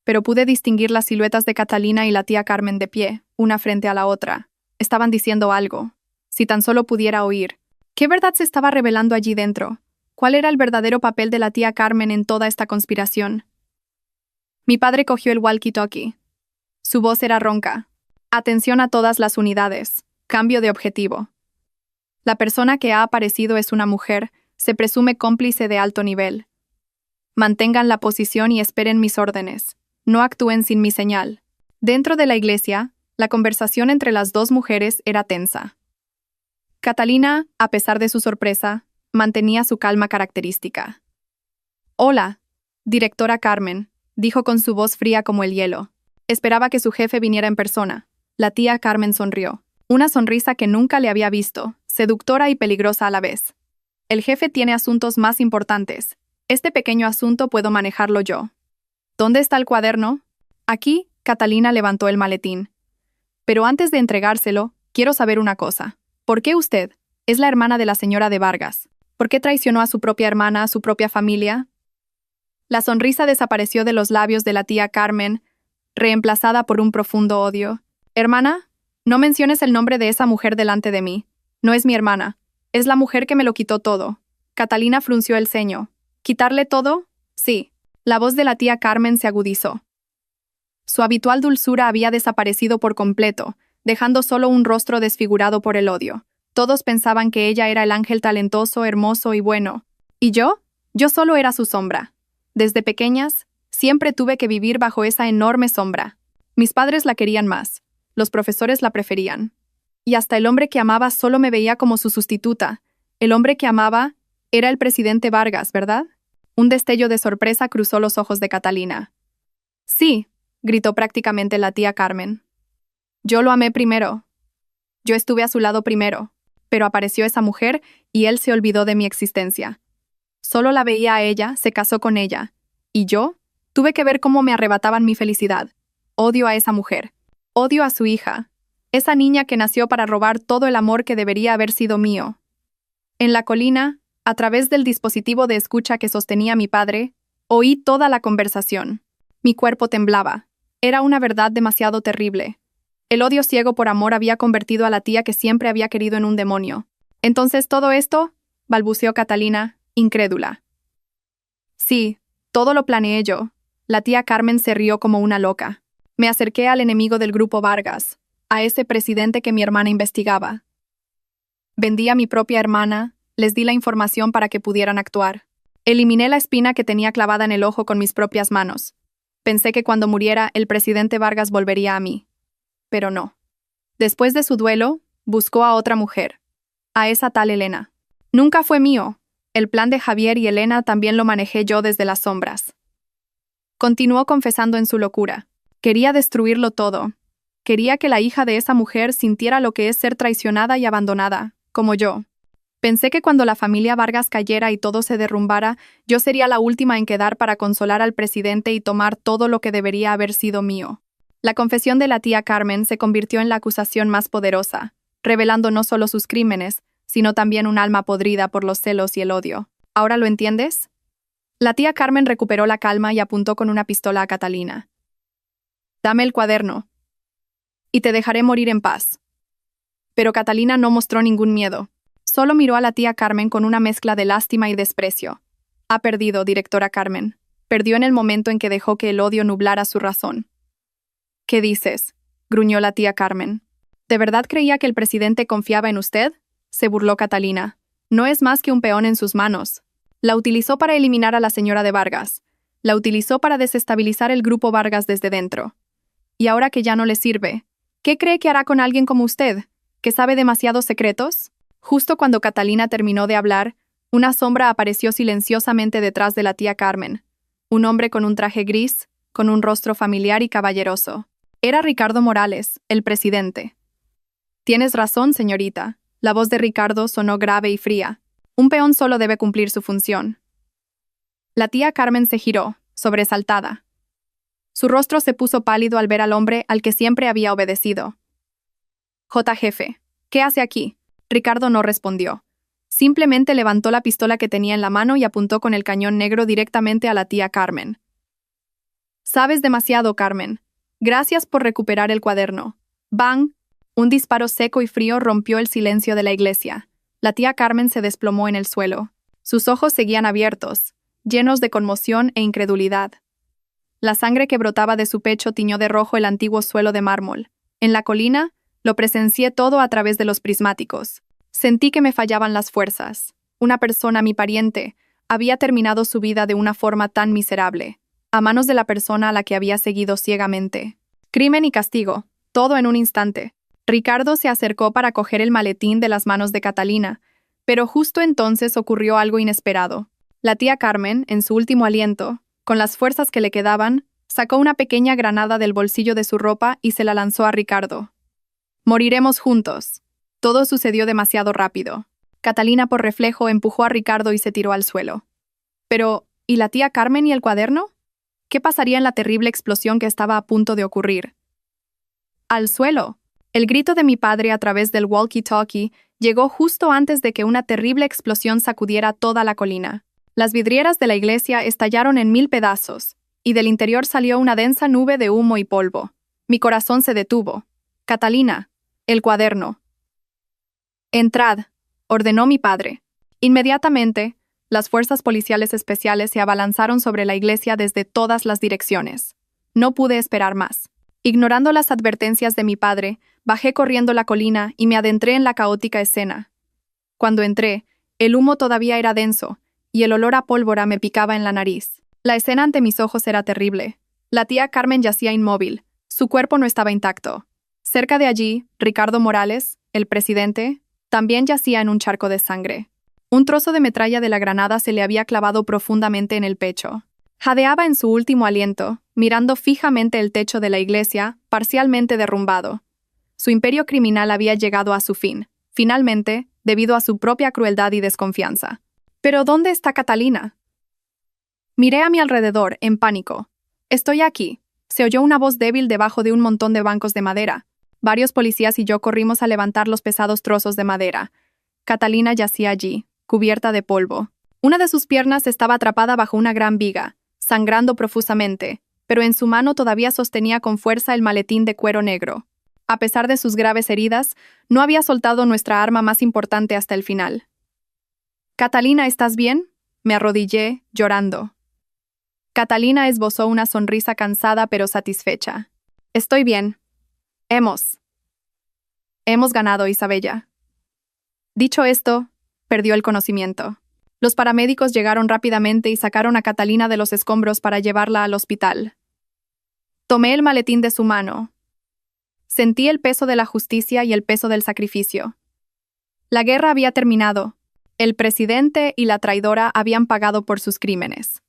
pero pude distinguir las siluetas de Catalina y la tía Carmen de pie, una frente a la otra. Estaban diciendo algo. Si tan solo pudiera oír. ¿Qué verdad se estaba revelando allí dentro? ¿Cuál era el verdadero papel de la tía Carmen en toda esta conspiración? Mi padre cogió el walkie-talkie. Su voz era ronca. Atención a todas las unidades. Cambio de objetivo. La persona que ha aparecido es una mujer, se presume cómplice de alto nivel. Mantengan la posición y esperen mis órdenes. No actúen sin mi señal. Dentro de la iglesia, la conversación entre las 2 mujeres era tensa. Catalina, a pesar de su sorpresa, mantenía su calma característica. «Hola, directora Carmen», dijo con su voz fría como el hielo. Esperaba que su jefe viniera en persona. La tía Carmen sonrió. Una sonrisa que nunca le había visto, seductora y peligrosa a la vez. «El jefe tiene asuntos más importantes. Este pequeño asunto puedo manejarlo yo». «¿Dónde está el cuaderno?» «Aquí», Catalina levantó el maletín. «Pero antes de entregárselo, quiero saber una cosa. ¿Por qué usted? Es la hermana de la señora de Vargas. ¿Por qué traicionó a su propia hermana, a su propia familia?» La sonrisa desapareció de los labios de la tía Carmen, reemplazada por un profundo odio. «Hermana, no menciones el nombre de esa mujer delante de mí. No es mi hermana. Es la mujer que me lo quitó todo». Catalina frunció el ceño. «¿Quitarle todo?» «Sí». La voz de la tía Carmen se agudizó. Su habitual dulzura había desaparecido por completo, dejando solo un rostro desfigurado por el odio. Todos pensaban que ella era el ángel talentoso, hermoso y bueno. ¿Y yo? Yo solo era su sombra. Desde pequeñas, siempre tuve que vivir bajo esa enorme sombra. Mis padres la querían más. Los profesores la preferían. Y hasta el hombre que amaba solo me veía como su sustituta. El hombre que amaba era el presidente Vargas, ¿verdad? Un destello de sorpresa cruzó los ojos de Catalina. «Sí», gritó prácticamente la tía Carmen. «Yo lo amé primero. Yo estuve a su lado primero. Pero apareció esa mujer y él se olvidó de mi existencia. Solo la veía a ella, se casó con ella. Y yo tuve que ver cómo me arrebataban mi felicidad. Odio a esa mujer. Odio a su hija. Esa niña que nació para robar todo el amor que debería haber sido mío». En la colina, a través del dispositivo de escucha que sostenía mi padre, oí toda la conversación. Mi cuerpo temblaba. Era una verdad demasiado terrible. El odio ciego por amor había convertido a la tía que siempre había querido en un demonio. «¿Entonces todo esto?», balbuceó Catalina, incrédula. «Sí, todo lo planeé yo». La tía Carmen se rió como una loca. «Me acerqué al enemigo del grupo Vargas, a ese presidente que mi hermana investigaba. Vendí a mi propia hermana, les di la información para que pudieran actuar. Eliminé la espina que tenía clavada en el ojo con mis propias manos. Pensé que cuando muriera, el presidente Vargas volvería a mí. Pero no. Después de su duelo, buscó a otra mujer, a esa tal Elena. Nunca fue mío. El plan de Javier y Elena también lo manejé yo desde las sombras». Continuó confesando en su locura. Quería destruirlo todo. Quería que la hija de esa mujer sintiera lo que es ser traicionada y abandonada, como yo. Pensé que cuando la familia Vargas cayera y todo se derrumbara, yo sería la última en quedar para consolar al presidente y tomar todo lo que debería haber sido mío. La confesión de la tía Carmen se convirtió en la acusación más poderosa, revelando no solo sus crímenes, sino también un alma podrida por los celos y el odio. ¿Ahora lo entiendes? La tía Carmen recuperó la calma y apuntó con una pistola a Catalina. «Dame el cuaderno, y te dejaré morir en paz». Pero Catalina no mostró ningún miedo. Solo miró a la tía Carmen con una mezcla de lástima y desprecio. «Ha perdido, directora Carmen. Perdió en el momento en que dejó que el odio nublara su razón». «¿Qué dices?», gruñó la tía Carmen. «¿De verdad creía que el presidente confiaba en usted?», se burló Catalina. «No es más que un peón en sus manos. La utilizó para eliminar a la señora de Vargas. La utilizó para desestabilizar el grupo Vargas desde dentro. Y ahora que ya no le sirve, ¿qué cree que hará con alguien como usted, que sabe demasiados secretos?». Justo cuando Catalina terminó de hablar, una sombra apareció silenciosamente detrás de la tía Carmen. Un hombre con un traje gris, con un rostro familiar y caballeroso. Era Ricardo Morales, el presidente. «Tienes razón, señorita». La voz de Ricardo sonó grave y fría. «Un peón solo debe cumplir su función». La tía Carmen se giró, sobresaltada. Su rostro se puso pálido al ver al hombre al que siempre había obedecido. «Jefe, ¿qué hace aquí?». Ricardo no respondió. Simplemente levantó la pistola que tenía en la mano y apuntó con el cañón negro directamente a la tía Carmen. «Sabes demasiado, Carmen. Gracias por recuperar el cuaderno». ¡Bang! Un disparo seco y frío rompió el silencio de la iglesia. La tía Carmen se desplomó en el suelo. Sus ojos seguían abiertos, llenos de conmoción e incredulidad. La sangre que brotaba de su pecho tiñó de rojo el antiguo suelo de mármol. En la colina, lo presencié todo a través de los prismáticos. Sentí que me fallaban las fuerzas. Una persona, mi pariente, había terminado su vida de una forma tan miserable, a manos de la persona a la que había seguido ciegamente. Crimen y castigo, todo en un instante. Ricardo se acercó para coger el maletín de las manos de Catalina, pero justo entonces ocurrió algo inesperado. La tía Carmen, en su último aliento, con las fuerzas que le quedaban, sacó una pequeña granada del bolsillo de su ropa y se la lanzó a Ricardo. «Moriremos juntos». Todo sucedió demasiado rápido. Catalina, por reflejo, empujó a Ricardo y se tiró al suelo. Pero, ¿y la tía Carmen y el cuaderno? ¿Qué pasaría en la terrible explosión que estaba a punto de ocurrir? ¡Al suelo! El grito de mi padre a través del walkie-talkie llegó justo antes de que una terrible explosión sacudiera toda la colina. Las vidrieras de la iglesia estallaron en 1000 pedazos, y del interior salió una densa nube de humo y polvo. Mi corazón se detuvo. «Catalina, el cuaderno». «Entrad», ordenó mi padre. Inmediatamente, las fuerzas policiales especiales se abalanzaron sobre la iglesia desde todas las direcciones. No pude esperar más. Ignorando las advertencias de mi padre, bajé corriendo la colina y me adentré en la caótica escena. Cuando entré, el humo todavía era denso, y el olor a pólvora me picaba en la nariz. La escena ante mis ojos era terrible. La tía Carmen yacía inmóvil. Su cuerpo no estaba intacto. Cerca de allí, Ricardo Morales, el presidente, también yacía en un charco de sangre. Un trozo de metralla de la granada se le había clavado profundamente en el pecho. Jadeaba en su último aliento, mirando fijamente el techo de la iglesia, parcialmente derrumbado. Su imperio criminal había llegado a su fin, finalmente, debido a su propia crueldad y desconfianza. ¿Pero dónde está Catalina? Miré a mi alrededor, en pánico. «Estoy aquí», se oyó una voz débil debajo de un montón de bancos de madera. Varios policías y yo corrimos a levantar los pesados trozos de madera. Catalina yacía allí, cubierta de polvo. Una de sus piernas estaba atrapada bajo una gran viga, sangrando profusamente, pero en su mano todavía sostenía con fuerza el maletín de cuero negro. A pesar de sus graves heridas, no había soltado nuestra arma más importante hasta el final. «Catalina, ¿estás bien?», me arrodillé, llorando. Catalina esbozó una sonrisa cansada pero satisfecha. «Estoy bien. Hemos ganado, Isabella». Dicho esto, perdió el conocimiento. Los paramédicos llegaron rápidamente y sacaron a Catalina de los escombros para llevarla al hospital. Tomé el maletín de su mano. Sentí el peso de la justicia y el peso del sacrificio. La guerra había terminado. El presidente y la traidora habían pagado por sus crímenes.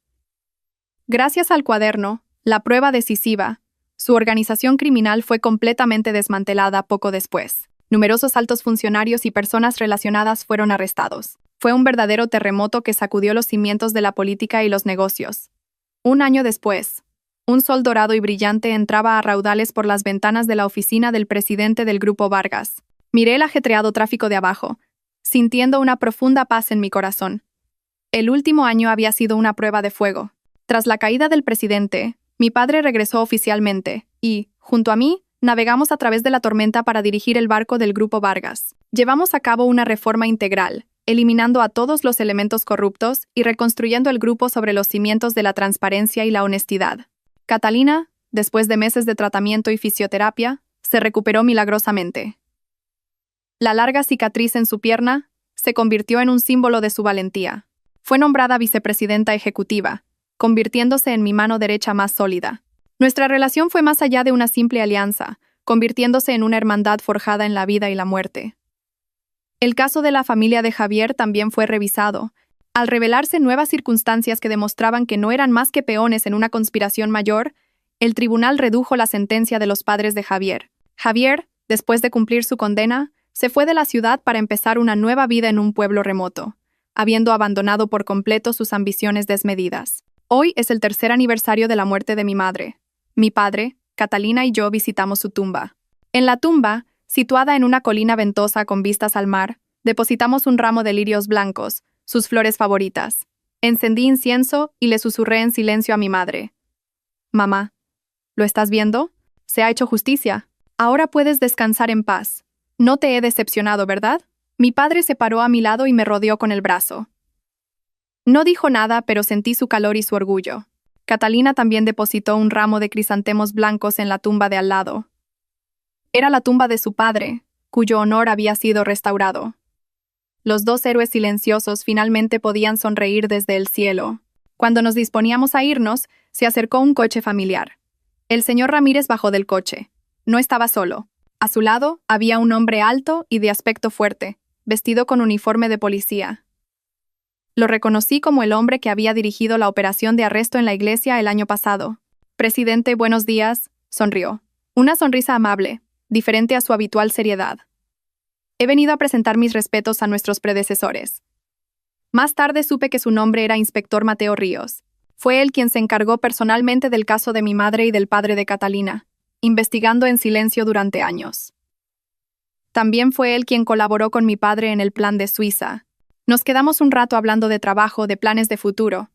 Gracias al cuaderno, la prueba decisiva, su organización criminal fue completamente desmantelada poco después. Numerosos altos funcionarios y personas relacionadas fueron arrestados. Fue un verdadero terremoto que sacudió los cimientos de la política y los negocios. Un año después, un sol dorado y brillante entraba a raudales por las ventanas de la oficina del presidente del Grupo Vargas. Miré el ajetreado tráfico de abajo, sintiendo una profunda paz en mi corazón. El último año había sido una prueba de fuego. Tras la caída del presidente, mi padre regresó oficialmente y, junto a mí, navegamos a través de la tormenta para dirigir el barco del Grupo Vargas. Llevamos a cabo una reforma integral, eliminando a todos los elementos corruptos y reconstruyendo el grupo sobre los cimientos de la transparencia y la honestidad. Catalina, después de meses de tratamiento y fisioterapia, se recuperó milagrosamente. La larga cicatriz en su pierna se convirtió en un símbolo de su valentía. Fue nombrada vicepresidenta ejecutiva, convirtiéndose en mi mano derecha más sólida. Nuestra relación fue más allá de una simple alianza, convirtiéndose en una hermandad forjada en la vida y la muerte. El caso de la familia de Javier también fue revisado, al revelarse nuevas circunstancias que demostraban que no eran más que peones en una conspiración mayor. El tribunal redujo la sentencia de los padres de Javier. Javier, después de cumplir su condena, se fue de la ciudad para empezar una nueva vida en un pueblo remoto, habiendo abandonado por completo sus ambiciones desmedidas. Hoy es el 3er aniversario de la muerte de mi madre. Mi padre, Catalina y yo visitamos su tumba. En la tumba, situada en una colina ventosa con vistas al mar, depositamos un ramo de lirios blancos, sus flores favoritas. Encendí incienso y le susurré en silencio a mi madre. «Mamá, ¿lo estás viendo? Se ha hecho justicia. Ahora puedes descansar en paz. No te he decepcionado, ¿verdad?». Mi padre se paró a mi lado y me rodeó con el brazo. No dijo nada, pero sentí su calor y su orgullo. Catalina también depositó un ramo de crisantemos blancos en la tumba de al lado. Era la tumba de su padre, cuyo honor había sido restaurado. Los dos héroes silenciosos finalmente podían sonreír desde el cielo. Cuando nos disponíamos a irnos, se acercó un coche familiar. El señor Ramírez bajó del coche. No estaba solo. A su lado había un hombre alto y de aspecto fuerte, vestido con uniforme de policía. Lo reconocí como el hombre que había dirigido la operación de arresto en la iglesia el año pasado. Presidente, buenos días, sonrió. Una sonrisa amable, diferente a su habitual seriedad. He venido a presentar mis respetos a nuestros predecesores. Más tarde supe que su nombre era Inspector Mateo Ríos. Fue él quien se encargó personalmente del caso de mi madre y del padre de Catalina, investigando en silencio durante años. También fue él quien colaboró con mi padre en el plan de Suiza. Nos quedamos un rato hablando de trabajo, de planes de futuro.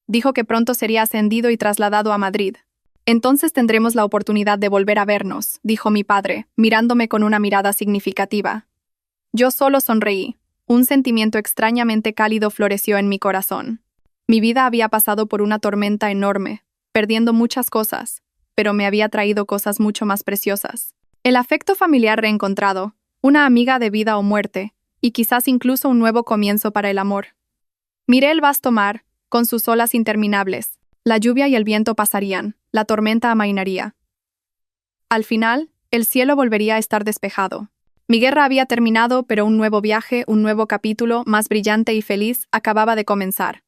Dijo que pronto sería ascendido y trasladado a Madrid. Entonces tendremos la oportunidad de volver a vernos, dijo mi padre, mirándome con una mirada significativa. Yo solo sonreí. Un sentimiento extrañamente cálido floreció en mi corazón. Mi vida había pasado por una tormenta enorme, perdiendo muchas cosas, pero me había traído cosas mucho más preciosas. El afecto familiar reencontrado, una amiga de vida o muerte, y quizás incluso un nuevo comienzo para el amor. Miré el vasto mar, con sus olas interminables. La lluvia y el viento pasarían, la tormenta amainaría. Al final, el cielo volvería a estar despejado. Mi guerra había terminado, pero un nuevo viaje, un nuevo capítulo, más brillante y feliz, acababa de comenzar.